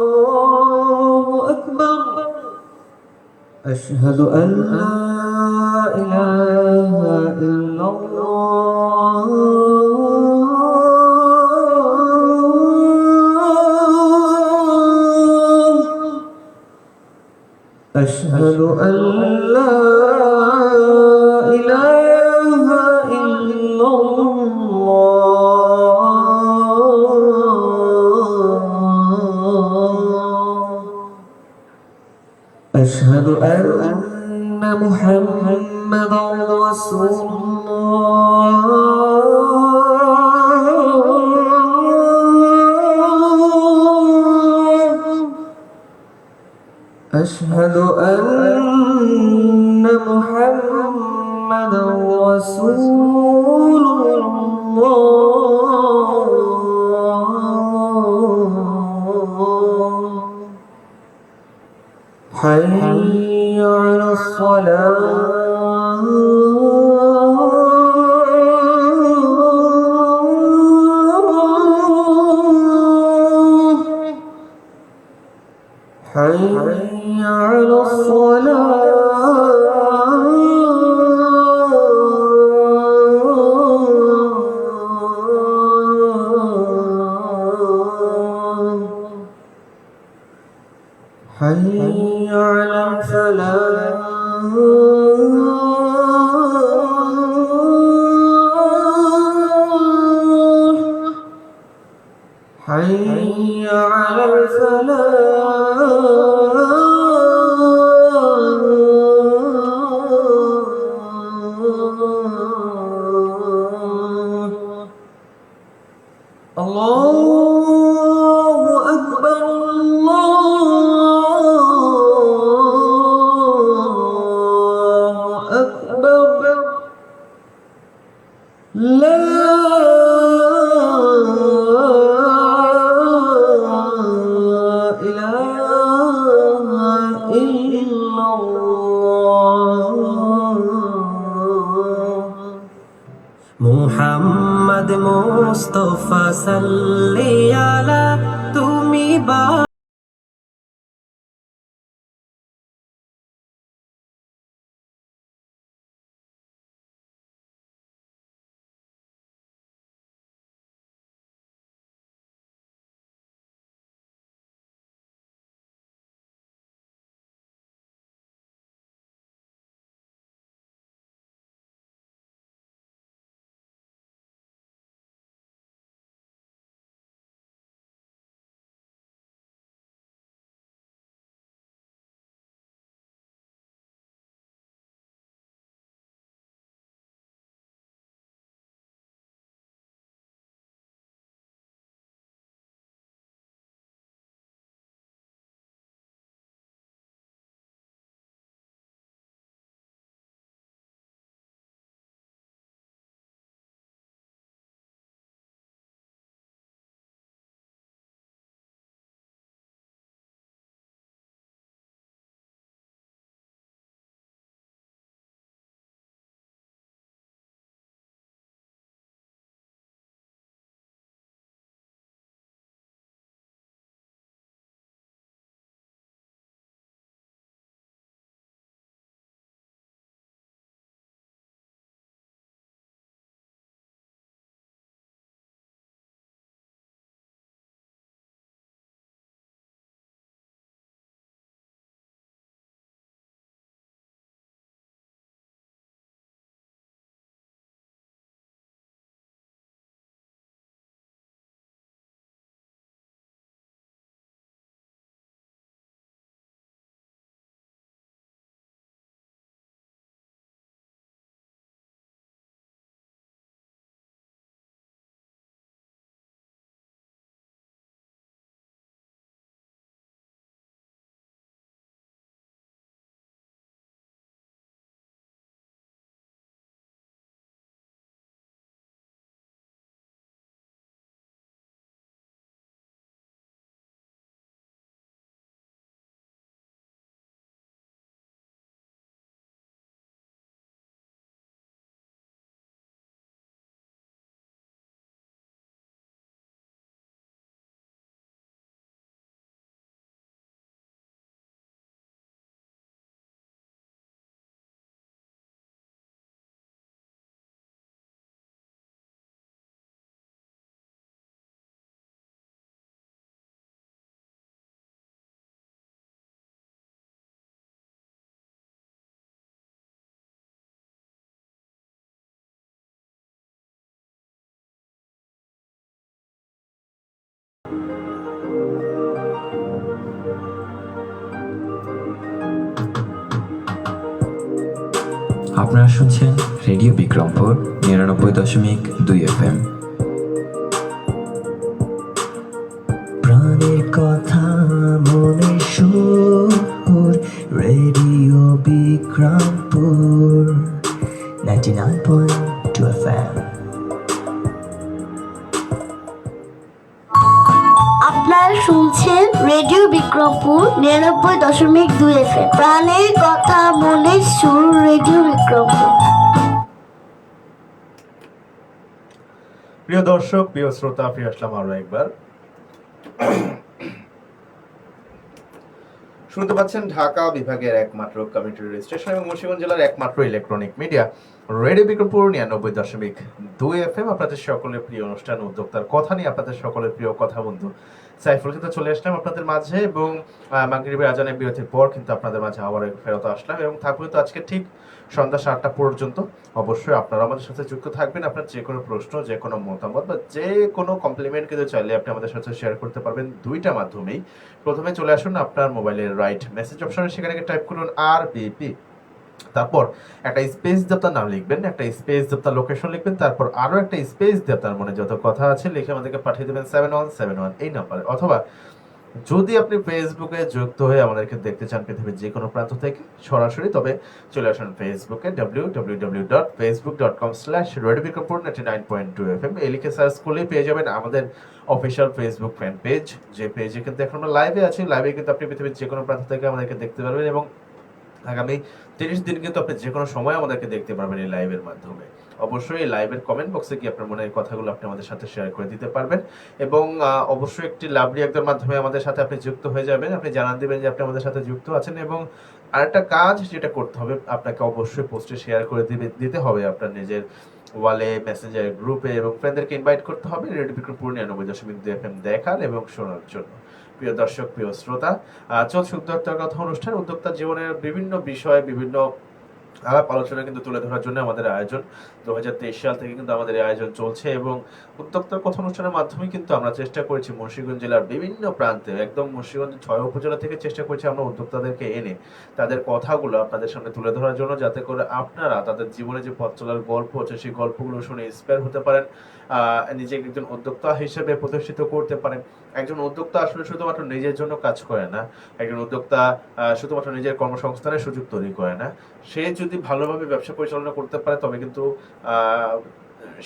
আল্লাহু আকবার। أشهد أن لا إله إلا الله، أشهد أن لا إله إلا الله، أشهد أن محمدا رسول الله، أشهد أن محمدا رسول الله. حي على الصلاة، حي على الصلاة، حي على الفلاح، حي على الفلاح. الله أكبر، الله أكبر، لا إله إلا الله। মুহাম্মদ মুস্তাফা সাল্লি আলা, তুমি বা আপনারা শুনছেন রেডিও বিক্রমপুর ৯৯.২ FM। প্রাণের কথা মনে সুর রেডিও বিক্রমপুর 99.2 FM। আপনারা শুনছেন রেডিও বিক্রমপুর ৯৯.২ FM। প্রাণের কথা মনের সুর রেডিও বিক্রমপুর। প্রিয় দর্শক, প্রিয় শ্রোতা, ফিরে আসলাম আরো একবার। শুনতে পাচ্ছেন ঢাকা বিভাগের একমাত্র কমিউনিটি রেডিও স্টেশন এবং মুন্সিগঞ্জ জেলার একমাত্র electronic media radio Bikrampur ৯৯.২ FM। আপনাদের সকলের প্রিয় অনুষ্ঠান উদ্যোক্তার কথা নিয়ে আপনাদের সকলের প্রিয় কথা বন্ধু সাইফুল কিন্তু চলে আসলাম আপনাদের মাঝে, এবং মাগরিবের আজানের বিরতির পর কিন্তু আপনাদের মাঝে আবার ফেরত আসলাম এবং থাকবে তো আজকে ঠিক সন্ধ্যা ৭টা পর্যন্ত। অবশ্যই আপনারা আমাদের সাথে যুক্ত থাকবেন। আপনার যে কোনো প্রশ্ন, যে কোনো মতামত বা যে কোনো কমপ্লিমেন্ট কিন্তু চাইলে আপনি আমাদের সাথে শেয়ার করতে পারবেন দুইটা মাধ্যমেই। প্রথমে চলে আসুন আপনার মোবাইলের রাইট মেসেজ অপশনে, সেখানে টাইপ করুন RBP, তারপর একটা স্পেস দিয়ে আপনার নাম লিখবেন, একটা স্পেস দিয়ে আপনার লোকেশন লিখবেন, তারপর আরো একটা স্পেস দিয়ে আপনার মনে যত কথা আছে লিখে আমাদেরকে পাঠিয়ে দেবেন 7171 এই নাম্বারে। অথবা যদি আপনি ফেসবুকে যুক্ত হয়ে আমাদেরকে দেখতে চান পৃথিবীর যে কোনো প্রান্ত থেকে সরাসরি, তবে চলে আসুন ফেসবুকে www.facebook.com/radiobikrompur 99.2 FM এই লিখে সার্চ করলেই পেয়ে যাবেন আমাদের অফিসিয়াল ফেসবুক ফ্যান পেজ, যে পেজে কিন্তু এখন আমরা লাইভে আছি। লাইভে কিন্তু আপনি পৃথিবীর যে কোনো প্রান্ত থেকে আমাদেরকে দেখতে পারবেন এবং আগামী 30 দিন কিন্তু আপনি যে কোনো সময় আমাদেরকে দেখতে পারবেন এই লাইভের মাধ্যমে। অবশ্যই এই লাইভের কমেন্ট বক্সে কি আপনার মনের কথাগুলো আপনি আমাদের সাথে শেয়ার করে দিতে পারবেন এবং অবশ্যই একটি লাভ রিঅ্যাক্টের মাধ্যমে আমাদের সাথে আপনি যুক্ত হয়ে যাবেন। আপনি জানান দিবেন যে আপনি আমাদের সাথে যুক্ত আছেন, এবং আরেকটা কাজ যেটা করতে হবে, আপনাকে অবশ্যই পোস্টে শেয়ার করে দিতে হবে আপনার নিজের ওয়ালে, মেসেঞ্জার গ্রুপে, এবং ফ্রেন্ডদেরকে ইনভাইট করতে হবে রেডিও বিক্রমপুর ৯৯.২ FM দেখার এবং শোনার জন্য। প্রিয় দর্শক, প্রিয় শ্রোতা, চলছে উদ্যোক্তার কথা অনুষ্ঠান। উদ্যোক্তার জীবনের বিভিন্ন বিষয়, বিভিন্ন আলাপ আলোচনা কিন্তু তুলে ধরার জন্য আমাদের আয়োজন 2023 সাল থেকে কিন্তু আমাদের এই আয়োজন চলছে, এবং উদ্যোক্তার কথা অনুষ্ঠানের মাধ্যমে কিন্তু আমরা চেষ্টা করেছি মুন্সিগঞ্জ জেলার বিভিন্ন প্রান্তে, একদম মুন্সিগঞ্জ ৬ উপজেলা থেকে চেষ্টা করেছি আমরা উদ্যোক্তাদেরকে এনে তাদের কথাগুলো আপনাদের সামনে তুলে ধরার জন্য, যাতে করে আপনারা তাদের জীবনে যে পথ চলার গল্প আছে সেই গল্পগুলো শুনে ইন্সপায়ার হতে পারেন, নিজেকে একজন উদ্যোক্তা হিসেবে প্রতিষ্ঠিত করতে পারেন। একজন উদ্যোক্তা আসলে শুধুমাত্র নিজের জন্য কাজ করে না, একজন উদ্যোক্তা শুধুমাত্র নিজের কর্মসংস্থানের সুযোগ তৈরি করে না। সে যদি ভালোভাবে ব্যবসা পরিচালনা করতে পারে তবে কিন্তু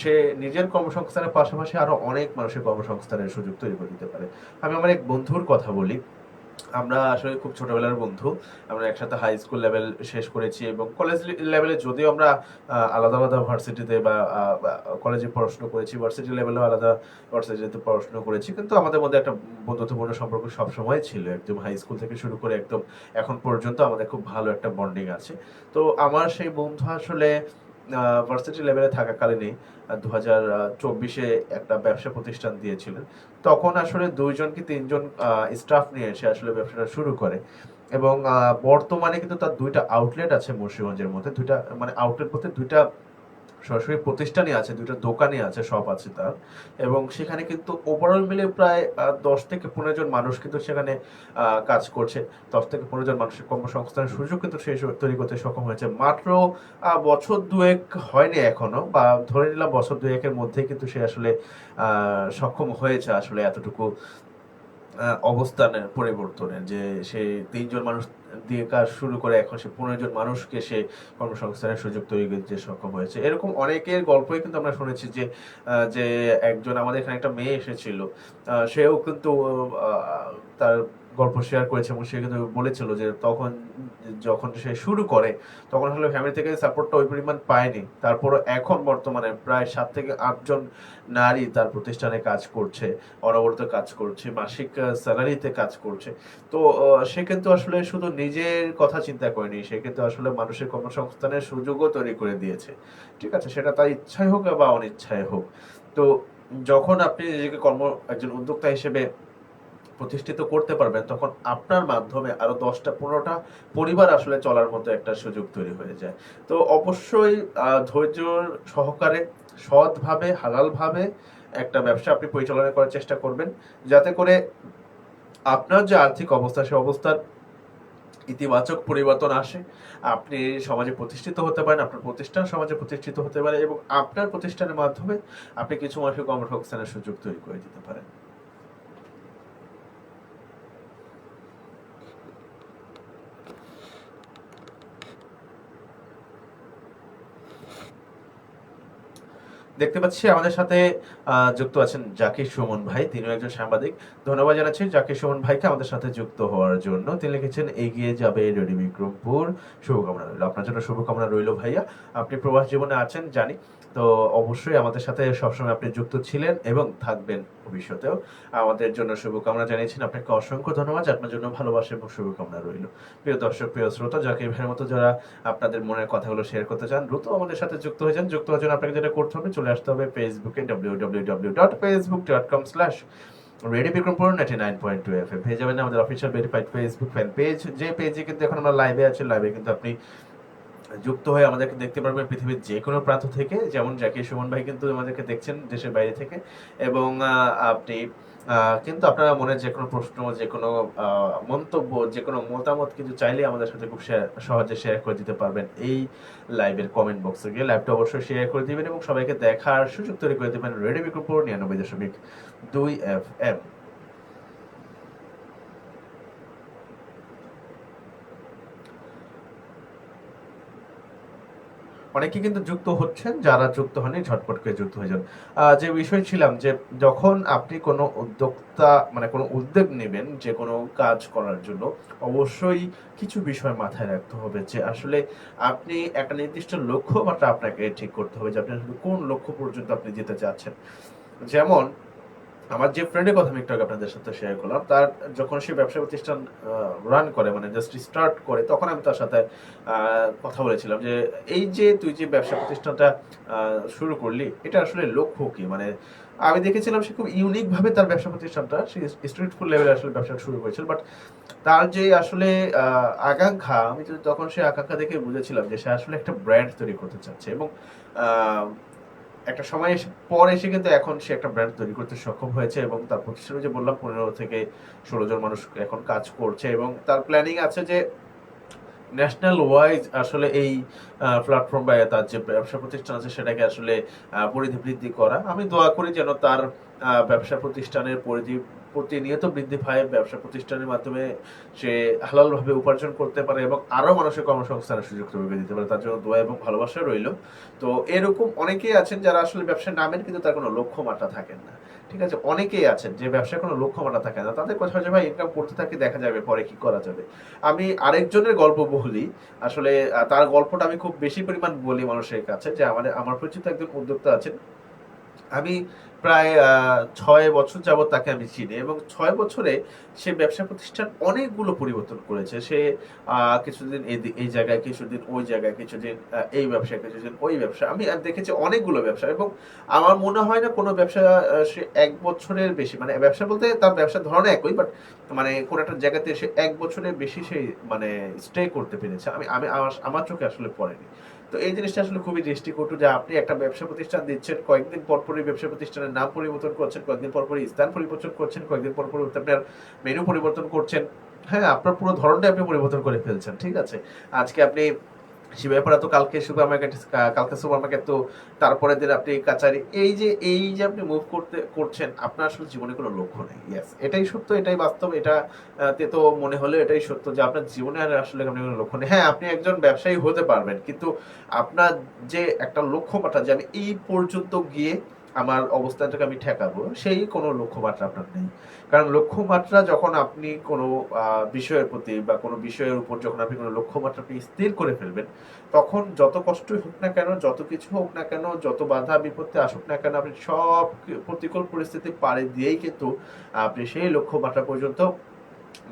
সে নিজের কর্মসংস্থানের পাশাপাশি আরো অনেক মানুষের কর্মসংস্থানের সুযোগ তৈরি করে দিতে পারে। আমি আমার এক বন্ধুর কথা বলি। আমরা আসলে খুব ছোটবেলার বন্ধু, আমরা একসাথে হাই স্কুল লেভেল শেষ করেছি এবং কলেজ লেভেলে যদিও আমরা আলাদা আলাদা ভার্সিটিতে বা কলেজে পড়াশোনা করেছি, ভার্সিটি লেভেলেও আলাদা ভার্সিটিতে পড়াশোনা করেছি, কিন্তু আমাদের মধ্যে একটা বন্ধুত্বপূর্ণ সম্পর্ক সবসময় ছিল। একদম হাই স্কুল থেকে শুরু করে একদম এখন পর্যন্ত আমাদের খুব ভালো একটা বন্ডিং আছে। তো আমার সেই বন্ধু আসলে ভার্সিটি লেভেলে থাকাকালীনই 2024-এ একটা ব্যবসা প্রতিষ্ঠান দিয়েছিলেন। তখন আসলে 2জন কি 3জন স্টাফ নিয়ে এসে আসলে ব্যবসাটা শুরু করে, এবং বর্তমানে কিন্তু তার 2টা আউটলেট আছে মুন্সিগঞ্জের মধ্যে। 2টা মানে আউটলেট বলতে 2টা সরাসরি প্রতিষ্ঠানই আছে, 2টা দোকানই আছে, সব আছে তার, এবং সেখানে কিন্তু ওভারঅল মিলে প্রায় 10 থেকে 15 জন মানুষ কিন্তু সেখানে কাজ করছে। 10 থেকে 15 জন মানুষের কর্মসংস্থানের সুযোগ কিন্তু সে তৈরি করতে সক্ষম হয়েছে। মাত্র বছর দুয়েক হয়নি এখনো, বা ধরে নিলাম বছর দুয়েকের মধ্যেই কিন্তু সে আসলে সক্ষম হয়েছে আসলে এতটুকু অবস্থানের পরিবর্তনের, যে সে 3জন মানুষ দিয়ে কাজ শুরু করে এখন সে 15 জন মানুষকে সে কর্মসংস্থানের সুযোগ তৈরি করতে সক্ষম হয়েছে। এরকম অনেকের গল্পই কিন্তু আমরা শুনেছি যে যে একজন আমাদের এখানে একটা মেয়ে এসেছিল, সেও কিন্তু তার গল্প শেয়ার করেছে এবং সে কিন্তু বলেছিল যে যখন সে শুরু করে তখন আসলে ফ্যামিলি থেকে সাপোর্টটা ওই পরিমাণ পায়নি। তারপর এখন বর্তমানে প্রায় 7 থেকে 8 জন নারী তার প্রতিষ্ঠানে কাজ করছে, অনবরত কাজ করছে, মাসিক স্যালারিতে কাজ করছে। তো সে কিন্তু আসলে শুধু নিজের কথা চিন্তা করেনি, সে কিন্তু আসলে মানুষের কর্মসংস্থানের সুযোগও তৈরি করে দিয়েছে। ঠিক আছে, সেটা তার ইচ্ছাই হোক বা অনিচ্ছাই হোক। তো যখন আপনি নিজেকে একজন উদ্যোক্তা হিসেবে প্রতিষ্ঠিত করতে পারবেন, তখন আপনার মাধ্যমে আরো 10টা 15টা পরিবার আসলে চলার মতো একটা সুযোগ তৈরি হয়ে যায়। তো অবশ্যই ধৈর্য সহকারে, সৎভাবে, হালালভাবে একটা ব্যবসা আপনি পরিচালনা করার চেষ্টা করবেন, যাতে করে আপনার যে আর্থিক অবস্থা, সেই অবস্থার ইতিবাচক পরিবর্তন আসে, আপনি সমাজে প্রতিষ্ঠিত হতে পারেন, আপনার প্রতিষ্ঠান সমাজে প্রতিষ্ঠিত হতে পারে এবং আপনার প্রতিষ্ঠানের মাধ্যমে আপনি কিছু মানুষকে কর্মসংস্থানের সুযোগ তৈরি করে দিতে পারেন। দেখতে পাচ্ছি আমাদের সাথে যুক্ত আছেন জাকির সুমন ভাই, তিনিও একজন সাংবাদিক। ধন্যবাদ জানাচ্ছি জাকির সুমন ভাইকে আমাদের সাথে যুক্ত হওয়ার জন্য। তিনি লিখেছেন এগিয়ে যাবে রেডিও বিক্রমপুর, শুভকামনা রইল। আপনার জন্য শুভকামনা রইল ভাইয়া। আপনি প্রবাস জীবনে আছেন জানি, তো অবশ্যই আমাদের সাথে সবসময় আপনি যুক্ত ছিলেন এবং থাকবেন ভবিষ্যতেও। আমাদের জন্য শুভকামনা জানিয়েছেন, আপনাকে অসংখ্য ধন্যবাদ। আপনার জন্য ভালোবাসা এবং শুভকামনা রইল। প্রিয় দর্শক, প্রিয় শ্রোতা, জাকির ভাইয়ের মতো যারা আপনাদের মনের কথাগুলো শেয়ার করতে চান, দ্রুত আমাদের সাথে যুক্ত হয়ে যান। যুক্ত হওয়ার জন্য আপনাকে যেটা করতে হবে, চলে আসতে হবে ফেসবুকে www.facebook.com/রেডিও বিক্রমপুর 99.2 FM। পেয়ে যাবেন আমাদের official verified Facebook fan page, যে পেজে কিন্তু এখন আমরা লাইভে আছি। লাইভে কিন্তু আপনি যুক্ত হয়ে আমাদেরকে দেখতে পারবেন পৃথিবীর যে কোনো প্রান্ত থেকে। যেমন জাকির সুমন ভাই কিন্তু আমাদেরকে দেখছেন দেশের বাইরে থেকে, এবং আপনি কিন্তু আপনারা মনে যে কোনো প্রশ্ন, যে কোনো মন্তব্য, যে কোনো মতামত কিন্তু চাইলে আমাদের সাথে খুব সহজে শেয়ার করে দিতে পারবেন এই লাইভের কমেন্ট বক্সে গিয়ে। লাইভটা অবশ্যই শেয়ার করে দিবেন এবং সবাইকে দেখার সুযোগ তৈরি করে দেবেন রেডিও বিক্রমপুর 99.2 FM। অনেকে কিন্তু যুক্ত হচ্ছেন, যারা যুক্ত হননি ঝটপট করে যুক্ত হয়ে যান। যে বিষয় ছিলাম যে যখন আপনি কোনো উদ্যোক্তা মানে কোনো উদ্যোগ নেবেন যে কোনো কাজ করার জন্য, অবশ্যই কিছু বিষয় মাথায় রাখতে হবে যে আসলে আপনি একটা নির্দিষ্ট লক্ষ্যমাত্রা আপনাকে ঠিক করতে হবে যে আপনি আসলে কোন লক্ষ্য পর্যন্ত আপনি যেতে চাচ্ছেন। যেমন আমার যে ফ্রেন্ডের কথা আমি একটু আগে আপনাদের সাথে শেয়ার করলাম, তার যখন সে ব্যবসা প্রতিষ্ঠান রান করে, মানে জাস্ট স্টার্ট করে, তখন আমি তার সাথে কথা বলেছিলাম যে এই যে তুই যে ব্যবসা প্রতিষ্ঠানটা শুরু করলি, এটা আসলে লক্ষ্য কি। মানে আমি দেখেছিলাম সে খুব ইউনিক ভাবে তার ব্যবসা প্রতিষ্ঠানটা, সে স্ট্রিট ফুড লেভেলে আসলে ব্যবসা শুরু করেছিল, বাট তার যে আসলে আকাঙ্ক্ষা, আমি তখন সে আকাঙ্ক্ষা দেখে বুঝেছিলাম যে সে আসলে একটা ব্র্যান্ড তৈরি করতে চাচ্ছে। এবং একটা সময় পর এসে কিন্তু এখন সে একটা ব্র্যান্ড তৈরি করতে সক্ষম হয়েছে এবং তার প্রতিষ্ঠানে যে বললাম 15 থেকে 16 জন মানুষ এখন কাজ করছে এবং তার প্ল্যানিং আছে যে ন্যাশনাল ওয়াইজ আসলে এই প্ল্যাটফর্ম বা তার যে ব্যবসা প্রতিষ্ঠান আছে সেটাকে আসলে পরিধি বৃদ্ধি করা। আমি দোয়া করি যেন তার ব্যবসা প্রতিষ্ঠানের পরিধি প্রতিনিয়ত বৃদ্ধি পায়, ব্যবসা প্রতিষ্ঠানের মাধ্যমে সে হালালভাবে উপার্জন করতে পারে এবং আরো মানুষের কর্মসংস্থানের সুযোগ তৈরি দিতে পারে। তার জন্য দোয়া এবং ভালোবাসা রইল। তো এরকম অনেকেই আছেন যারা আসলে ব্যবসায় নামেন কিন্তু তার কোনো লক্ষ্যমাত্রা থাকেন না। ঠিক আছে, অনেকেই আছেন যে ব্যবসায় কোনো লক্ষ্যমাত্রা থাকে না, তাদের কথা হচ্ছে ভাই ইনকাম করতে থাকে, দেখা যাবে পরে কি করা যাবে। আমি আরেকজনের গল্প বলি, আসলে তার গল্পটা আমি খুব বেশি পরিমাণ বলি মানুষের কাছে, যে আমার পরিচিত একজন উদ্যোক্তা আছেন। আমি প্রায় 6 বছর যাবত তাকে আমি চিনি এবং 6 বছরে সে ব্যবসা প্রতিষ্ঠান অনেকগুলো পরিবর্তন করেছে। সে কিছুদিন এই জায়গায়, কিছুদিন ওই জায়গায়, কিছুদিন এই ব্যবসা, কিছুদিন ওই ব্যবসা। আমি দেখেছি অনেকগুলো ব্যবসা এবং আমার মনে হয় না কোনো ব্যবসা সে 1 বছরের বেশি, মানে ব্যবসা বলতে তার ব্যবসার ধরন একই, বাট মানে কোন একটা জায়গাতে সে 1 বছরের বেশি সে মানে স্টে করতে পেরেছে। আমার চোখে আসলে পড়েনি। তো এই জিনিসটা আসলে খুবই দৃষ্টিকটু যে আপনি একটা ব্যবসা প্রতিষ্ঠান দিচ্ছেন, কয়েকদিন পর পরই ব্যবসা প্রতিষ্ঠানের নাম পরিবর্তন করছেন, কয়েকদিন পর পরই স্থান পরিবর্তন করছেন, কয়েকদিন পর পর আপনার মেনু পরিবর্তন করছেন। হ্যাঁ, আপনার পুরো ধরনটাই আপনি পরিবর্তন করে ফেলছেন। ঠিক আছে, আজকে আপনি শিবাইপাড়া, তো কালকে সুপার মার্কেট, কালকে সুপার মার্কেট, তো তারপরের দিন আপনি কাচারি। এই যে আপনি মুভ করছেন, আপনার আসলে জীবনে কোনো লক্ষ্য নেই। ইয়েস, এটাই সত্য, এটাই বাস্তব। এটা তে তো মনে হলে এটাই সত্য যে আপনার জীবনে আর আসলে আপনি কোনো লক্ষ্য নেই। হ্যাঁ, আপনি একজন ব্যবসায়ী হতে পারবেন, কিন্তু আপনার যে একটা লক্ষ্যমাত্রা যে আমি এই পর্যন্ত গিয়ে আমার অবস্থানটাকে আমি ঠেকাবো, সেই কোনো লক্ষ্যমাত্রা আপনার নেই। কারণ লক্ষ্যমাত্রা যখন আপনি কোনো বিষয়ের প্রতি বা কোনো বিষয়ের উপর যখন আপনি কোনো লক্ষ্যমাত্রা আপনি স্থির করে ফেলবেন, তখন যত কষ্টই হোক না কেন, যত কিছু হোক না কেন, যত বাধা বিপত্তি আসুক না কেন, আপনি সব প্রতিকূল পরিস্থিতি পাড়ি দিয়েই কিন্তু আপনি সেই লক্ষ্যমাত্রা পর্যন্ত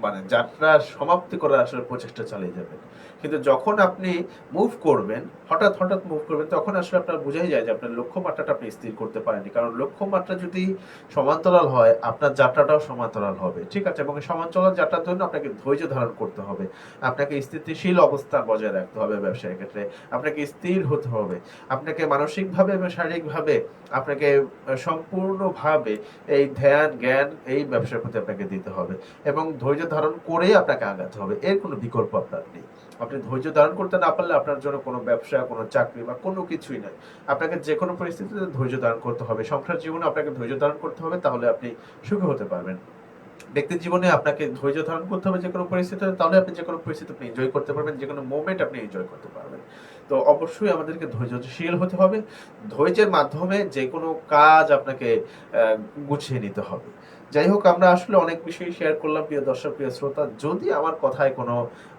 মানে যাত্রা সমাপ্তি করার আসলে প্রচেষ্টা চালিয়ে যাবেন। কিন্তু যখন আপনি মুভ করবেন, হঠাৎ হঠাৎ মুভ করবেন, তখন আসলে আপনার বোঝাই যায় যে আপনার লক্ষ্যমাত্রাটা আপনি স্থির করতে পারেননি। কারণ লক্ষ্যমাত্রা যদি সমান্তরাল হয়, আপনার যাত্রাটাও সমান্তরাল হবে, ঠিক আছে? এবং এই সমান্তরাল যাত্রার জন্য আপনাকে ধৈর্য ধারণ করতে হবে, আপনাকে স্থিতিশীল অবস্থা বজায় রাখতে হবে ব্যবসায়ের ক্ষেত্রে, আপনাকে স্থির হতে হবে, আপনাকে মানসিকভাবে এবং শারীরিকভাবে আপনাকে সম্পূর্ণভাবে এই ধ্যান জ্ঞান এই ব্যবসার প্রতি আপনাকে দিতে হবে এবং ধৈর্য ধারণ করে আপনাকে আগাতে হবে। এর কোনো বিকল্প আপনার নেই। আপনি ধৈর্য ধারণ করতে না পারলে আপনার জন্য কোনো ব্যবসা, কোনো চাকরি বা কোনো কিছুই নয়। আপনাকে যে কোনো পরিস্থিতিতে ধৈর্য ধারণ করতে হবে। সংসার জীবনে আপনাকে ধৈর্য ধারণ করতে হবে, তাহলে আপনি সুখী হতে পারবেন। ব্যক্তি জীবনে আপনাকে ধৈর্য ধারণ করতে হবে যে কোনো পরিস্থিতিতে, তাহলে আপনি যে কোনো পরিস্থিতি আপনি এনজয় করতে পারবেন, যে কোনো মোমেন্ট আপনি এনজয় করতে পারবেন। তো অবশ্যই আমাদেরকে ধৈর্যশীল হতে হবে। ধৈর্যের মাধ্যমে যে কোনো কাজ আপনাকে গুছিয়ে নিতে হবে। যাই হোক, আমরা আসলে অনেক বিষয় শেয়ার করলাম প্রিয় দর্শক, প্রিয় শ্রোতা। যদি আমার কথায় কোনো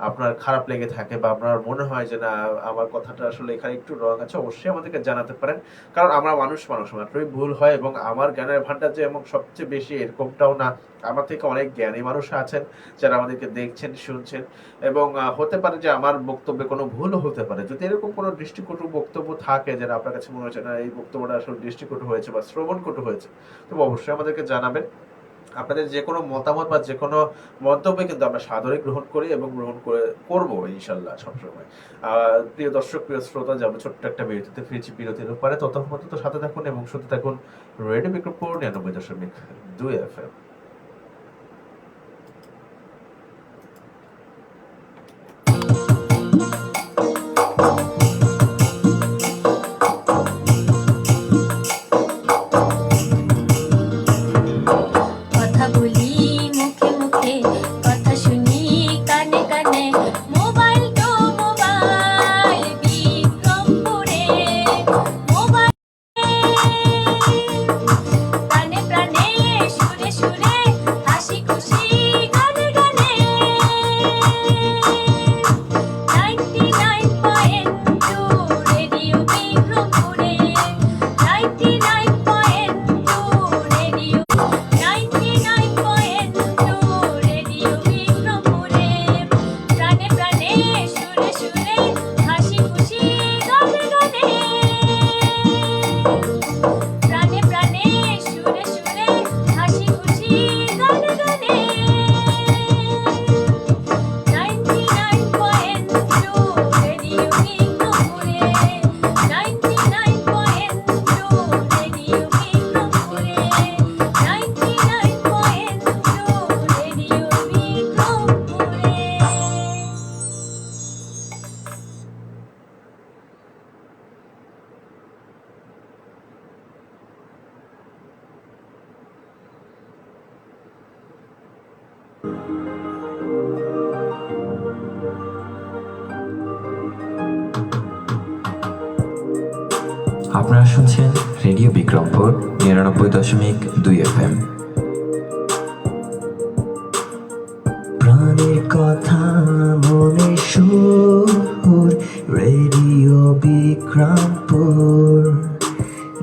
আপনার খারাপ লেগে থাকে বা আপনার মনে হয় যে না আমার কথাটা আসলে এখানে একটু রং আছে, অবশ্যই আমাদেরকে জানাতে পারেন। কারণ আমরা মানুষ মাত্রই ভুল হয় এবং আমার জ্ঞানের ভান্ডার যে এবং সবচেয়ে বেশি এরকমটাও না। আমার থেকে অনেক জ্ঞানী মানুষ আছেন যারা আমাদেরকে দেখছেন, শুনছেন এবং হতে পারে যে আমার বক্তব্যে কোনো ভুলও হতে পারে। যদি এরকম কোনো দৃষ্টিকটু বক্তব্য থাকে যেটা আপনার কাছে মনে হচ্ছে না এই বক্তব্যটা আসলে দৃষ্টিকটু হয়েছে বা শ্রবণকটু হয়েছে, তবে অবশ্যই আমাদেরকে জানাবেন। আপনাদের যে কোনো মতামত বা যে কোনো মন্তব্য কিন্তু আমরা সাদরে গ্রহণ করি এবং গ্রহণ করবো ইনশাল্লাহ সবসময়। প্রিয় দর্শক, প্রিয় শ্রোতা, যাবো ছোট্ট একটা বিরতিতে, ফিরছি বিরতির উপরে। ততক্ষণ পর্যন্ত সাথে থাকুন এবং শুনতে থাকুন রেডিও বিক্রমপুর 99.2 FM। কথা বলি মুখে মুখে, কথা শুনি কানে কানে, মোবাইল তো মোবাইল বিক্রমপুরে, মোবাইল প্রাণে প্রাণে সুরে সুরে হাসি খুশি গানে গানে 99.2 রেডিও বিক্রমপুরে, 99.2 রেডিও 99.2 রেডিও বিক্রমপুরে, প্রাণে প্রাণে সুরে সুরে হাসি খুশি গানে গানে, প্রাণে প্রাণে সুরে সুরে হাসি খুশি গানে গানে 99.2 রেডিও বিক্রমপুরে, 99.2 রেডিও বিক্রমপুরে, 99.2 রেডিও বিক্রমপুরে। আপনারা শুনছেন রেডিও বিক্রমপুর 99.2 FM। প্রাণের কথা মনে সুর, রেডিও বিক্রমপুর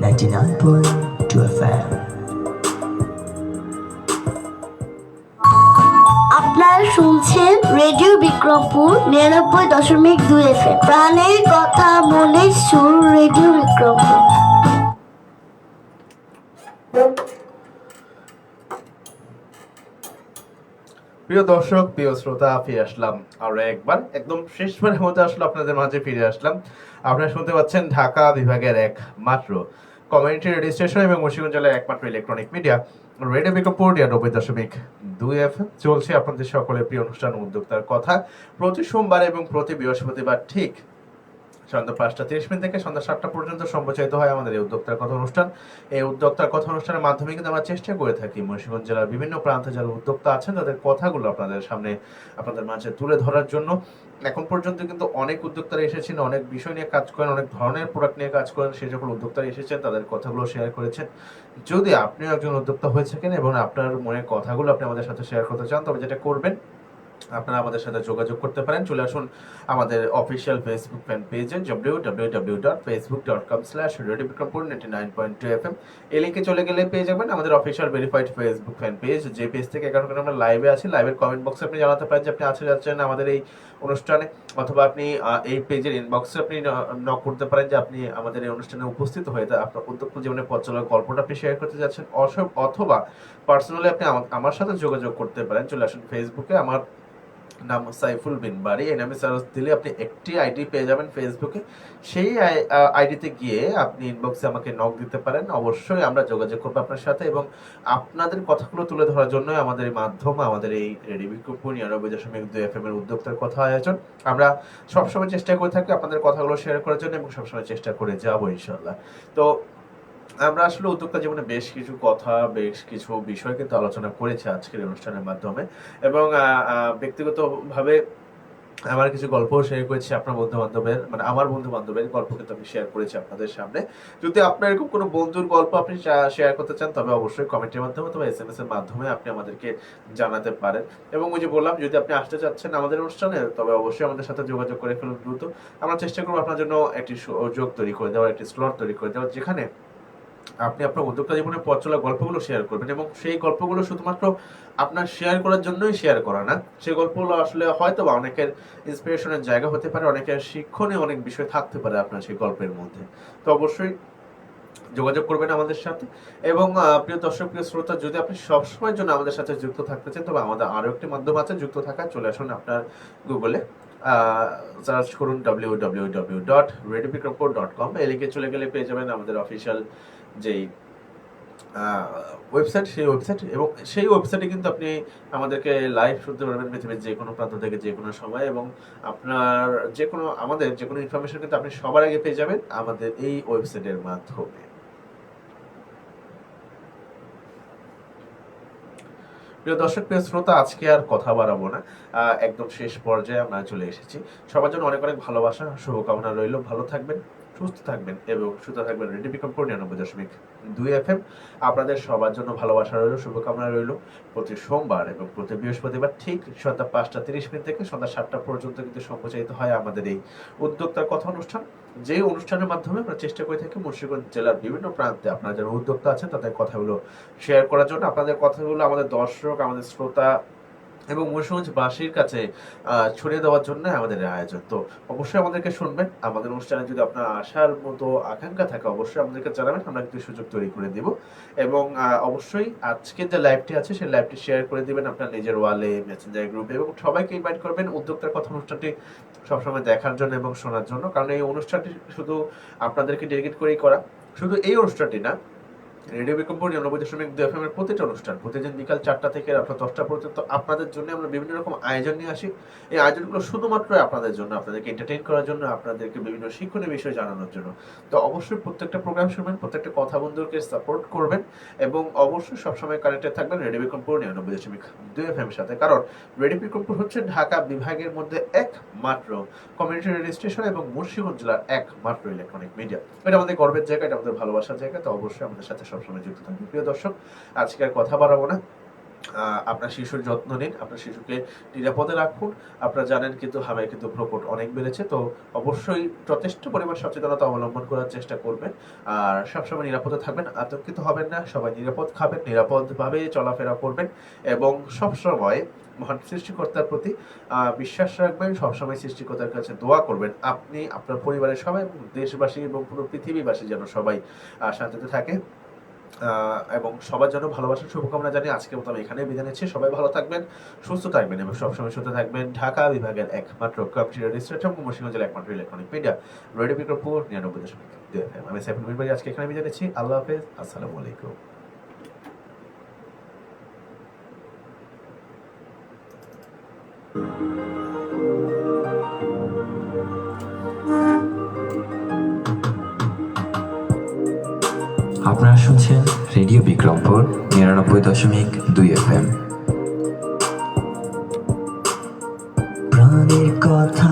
99.2 FM। আপনারা শুনছেন রেডিও বিক্রমপুর 99.2 FM। প্রাণের কথা মনের সুর, রেডিও বিক্রমপুর। প্রিয় দর্শক, প্রিয় শ্রোতা, ফিরে আসলাম আরো একবার, একদম শেষবারের মধ্যে আসলে আপনাদের মাঝে ফিরে আসলাম। আপনারা শুনতে পাচ্ছেন ঢাকা বিভাগের একমাত্র কমিউনিটি রেডিও স্টেশন এবং মুন্সিগঞ্জ জেলার একমাত্র electronic media radio Bikrampur 99.2 FM। চলছে আপনাদের সকলের প্রিয় অনুষ্ঠান উদ্যোক্তার কথা, প্রতি সোমবার এবং প্রতি বৃহস্পতিবার ঠিক সন্ধ্যা 5:30 থেকে সন্ধ্যা 7টা পর্যন্ত সম্প্রচারিত হয় আমাদের এই উদ্যোক্তার কথা অনুষ্ঠান। এই উদ্যোক্তার কথা অনুষ্ঠানের মাধ্যমে কিন্তু আমরা চেষ্টা করে থাকি মুন্সিগঞ্জ জেলার বিভিন্ন প্রান্তে যারা উদ্যোক্তা আছেন তাদের কথাগুলো আপনাদের সামনে, আপনাদের মাঝে তুলে ধরার জন্য। এখন পর্যন্ত কিন্তু অনেক উদ্যোক্তারা এসেছেন, অনেক বিষয় নিয়ে কাজ করেন, অনেক ধরনের প্রোডাক্ট নিয়ে কাজ করেন। সেই সকল উদ্যোক্তারা এসেছেন, তাদের কথাগুলো শেয়ার করেছেন। যদি আপনিও একজন উদ্যোক্তা হয়ে থাকেন এবং আপনার মনের কথাগুলো আপনি আমাদের সাথে শেয়ার করতে চান, তবে যেটা করবেন আপনারা আমাদের সাথে যোগাযোগ করতে পারেন। চলে আসুন আমাদের অফিসিয়াল ফেসবুক ফ্যান পেজে www.facebook.com/radiobikrampur99.2fm। এই লিঙ্কে চলে গেলে পেয়ে যাবেন আমাদের official verified Facebook fan page, যে পেজ থেকে এখন আমরা লাইভে আছি। লাইভের কমেন্ট বক্সে আপনি জানাতে পারেন যে আপনি যাচ্ছেন আমাদের এই অনুষ্ঠানে, অথবা আপনি এই পেজের ইনবক্সে আপনি নক করতে পারেন যে আপনি আমাদের এই অনুষ্ঠানে উপস্থিত হয়ে আপনার উদ্যোক্ত জীবনের পথ চলার গল্পটা আপনি শেয়ার করতে যাচ্ছেন, অথবা পার্সোনালি আপনি আমার সাথে যোগাযোগ করতে পারেন। চলে আসুন ফেসবুকে, আমার নাম সাইফুল বিন বারি, এই নামে সার্চ দিলে আপনি একটি আইডি পেয়ে যাবেন ফেসবুকে। সেই আইডিতে গিয়ে আপনি ইনবক্সে আমাকে নক দিতে পারেন। অবশ্যই আমরা যোগাযোগ করবো আপনার সাথে, এবং আপনাদের কথাগুলো তুলে ধরার জন্য আমাদের এই মাধ্যম, আমাদের এই রেডিও বিক্রমপুর 99.2 FM এর উদ্যোক্তার কথা আয়োজন। আমরা সবসময় চেষ্টা করে থাকি আপনাদের কথাগুলো শেয়ার করার জন্য, এবং সবসময় চেষ্টা করে যাবো ইনশাল্লাহ। তো আমরা আসলে উদ্যোক্তা জীবনে বেশ কিছু কথা, বেশ কিছু বিষয় কিন্তু আলোচনা করেছি আজকের অনুষ্ঠানের মাধ্যমে, এবং ব্যক্তিগতভাবে আমার কিছু গল্প শেয়ার করেছি আপনার বন্ধু বান্ধবের, মানে আমার বন্ধু বান্ধবের গল্প কিন্তু আমি শেয়ার করেছি আপনাদের সামনে। যদি আপনার এরকম কোনো বন্ধুর গল্প আপনি শেয়ার করতে চান, তবে অবশ্যই কমেন্টের মাধ্যমে অথবা SMS এর মাধ্যমে আপনি আমাদেরকে জানাতে পারেন। এবং ওই যে বললাম, যদি আপনি আসতে চাচ্ছেন আমাদের অনুষ্ঠানে, তবে অবশ্যই আমাদের সাথে যোগাযোগ করে ফেলুন দ্রুত। আমরা চেষ্টা করবো আপনার জন্য একটি সুযোগ তৈরি করে দেওয়ার, একটি স্লট তৈরি করে দেওয়ার, যেখানে আপনি আপনার উদ্যোক্তা জীবনের পথ চলা গল্পগুলো শেয়ার করবেন, এবং সেই গল্পগুলো শুধুমাত্র আপনার শেয়ার করার জন্যই শেয়ার করা না। সেই গল্পগুলো আসলে হয়তো বা অনেকের ইন্সপিরেশনের জায়গা হতে পারে, অনেকের শিক্ষণীয় অনেক বিষয় থাকতে পারে আপনার সেই গল্পের মধ্যে। তো অবশ্যই যোগাযোগ করবেন আমাদের সাথে। এবং প্রিয় দর্শক, প্রিয় শ্রোতা, যদি আপনি সবসময়ের জন্য আমাদের সাথে যুক্ত থাকতে চান, তবে আমাদের আরও একটি মাধ্যম আছে যুক্ত থাকা। চলে আসুন আপনার গুগলে, সার্চ করুন www.radiobikrampur.com। এই লিঙ্কে চলে গেলে পেয়ে যাবেন আমাদের অফিসিয়াল যেই ওয়েবসাইট, সেই ওয়েবসাইট, এবং সেই ওয়েবসাইটে কিন্তু আপনি আমাদেরকে লাইভ শুনতে পারবেন পৃথিবীর যে কোনো প্রান্ত থেকে, যে কোনো সময়, এবং আপনার আমাদের যে কোনো ইনফরমেশন কিন্তু আপনি সবার আগে পেয়ে যাবেন আমাদের এই ওয়েবসাইটের মাধ্যমে। প্রিয় দর্শক, প্রিয় শ্রোতা, আজকে আর কথা বাড়াবো না, একদম শেষ পর্যায়ে আমরা চলে এসেছি। সবার জন্য অনেক অনেক ভালোবাসা, শুভকামনা রইল। ভালো থাকবেন, সুস্থ থাকবেন এবং সুস্থ থাকবেন। রেডিও বিক্রমপুর 99.2 FM আপনাদের সবার জন্য ভালোবাসা রইল, শুভকামনা রইল। প্রতি সোমবার এবং প্রতি বৃহস্পতিবার ঠিক সন্ধ্যা 5:30 থেকে সন্ধ্যা 7টা পর্যন্ত কিন্তু সম্প্রচারিত হয় আমাদের এই উদ্যোক্তার কথা অনুষ্ঠান, যে অনুষ্ঠানের মাধ্যমে আমরা চেষ্টা করে থাকি মুন্সিগঞ্জ জেলার বিভিন্ন প্রান্তে আপনারা যারা উদ্যোক্তা আছেন তাদের কথাগুলো শেয়ার করার জন্য, আপনাদের কথাগুলো আমাদের দর্শক, আমাদের শ্রোতা এবং মুন্সিগঞ্জবাসীর কাছে ছড়িয়ে দেওয়ার জন্য আমাদের আয়োজন। তো অবশ্যই আমাদেরকে শুনবেন। আমাদের অনুষ্ঠানে যদি আপনার আসার মতো আকাঙ্ক্ষা থাকে, অবশ্যই আমাদেরকে জানাবেন, আমরা কিন্তু সুযোগ তৈরি করে দিব। এবং অবশ্যই আজকের যে লাইভটি আছে সেই লাইভটি শেয়ার করে দিবেন আপনার নিজের ওয়ালে, মেসেঞ্জার গ্রুপে, এবং সবাইকে ইনভাইট করবেন উদ্যোক্তার কথা অনুষ্ঠানটি সবসময় দেখার জন্য এবং শোনার জন্য। কারণ এই অনুষ্ঠানটি শুধু আপনাদেরকে ডেডিকেট করেই করা। শুধু এই অনুষ্ঠানটি না, রেডিও বিক্রমপুর 99.2 FM এর প্রতিটা অনুষ্ঠান প্রতিদিন বিকাল 4টা থেকে রাত 10টা পর্যন্ত আপনাদের জন্য আমরা বিভিন্ন রকম আয়োজন নিয়ে আসি। এই আয়োজনগুলো শুধুমাত্র আপনাদের জন্য, আপনাদেরকে এন্টারটেইন করার জন্য, আপনাদেরকে বিভিন্ন শিক্ষণীয় বিষয় জানানোর জন্য। তো অবশ্যই প্রত্যেকটা প্রোগ্রাম শুনবেন, প্রত্যেকটা কথা বন্ধুকে সাপোর্ট করবেন, এবং অবশ্যই সবসময় কানেক্টেড থাকবেন রেডিও বিক্রমপুর 99.2 FM এর সাথে। কারণ রেডিও বিক্রমপুর হচ্ছে ঢাকা বিভাগের মধ্যে একমাত্র কমিউনিটি রেডিও স্টেশন এবং মুন্সিগঞ্জ জেলার একমাত্র ইলেকট্রনিক মিডিয়া। এটা আমাদের গর্বের জায়গা, এটা আমাদের ভালোবাসার জায়গা। তো অবশ্যই আমাদের সাথে সবসময় যুক্ত থাকবেন। প্রিয় দর্শক, আজকে আর কথা বাড়াবো না। আপনার শিশুর যত্ন নিন, আপনার শিশুকে নিরাপদে রাখুন। আপনারা জানেন কিন্তু হাওয়ায় কিন্তু প্রকট অনেক বেড়েছে, তো অবশ্যই যথেষ্ট পরিমাণ সচেতনতা অবলম্বন করার চেষ্টা করবেন। আর সবসময় নিরাপদে থাকবেন, আতঙ্কিত হবেন না। সবাই নিরাপদ খাবেন, নিরাপদভাবে চলাফেরা করবেন, এবং সবসময় মহান সৃষ্টিকর্তার প্রতি বিশ্বাস রাখবেন। সবসময় সৃষ্টিকর্তার কাছে দোয়া করবেন আপনি, আপনার পরিবারের সবাই, দেশবাসী এবং পুরো পৃথিবীবাসী যেন সবাই শান্তিতে থাকে, এবং সবার জন্য ভালোবাসার শুভকামনা জানিয়ে আজকের মতো আমি এখানেই বিদায় নিচ্ছি। সবাই ভালো থাকবেন, সুস্থ থাকবেন এবং সবসময় সুস্থ থাকবেন। ঢাকা বিভাগের একমাত্র কমিউনিটি রেডিও স্টেশন, মুন্সিগঞ্জ জেলার একমাত্র electronic media radio Bikrampur 99.2 FM। আমি সাইফুল বিন বারি আজকে এখানে বিদায় নিচ্ছি। আল্লাহ হাফেজ, আসসালামু আলাইকুম। আপনারা শুনছেন রেডিও বিক্রমপুর 99.2 FM। প্রাণের কথা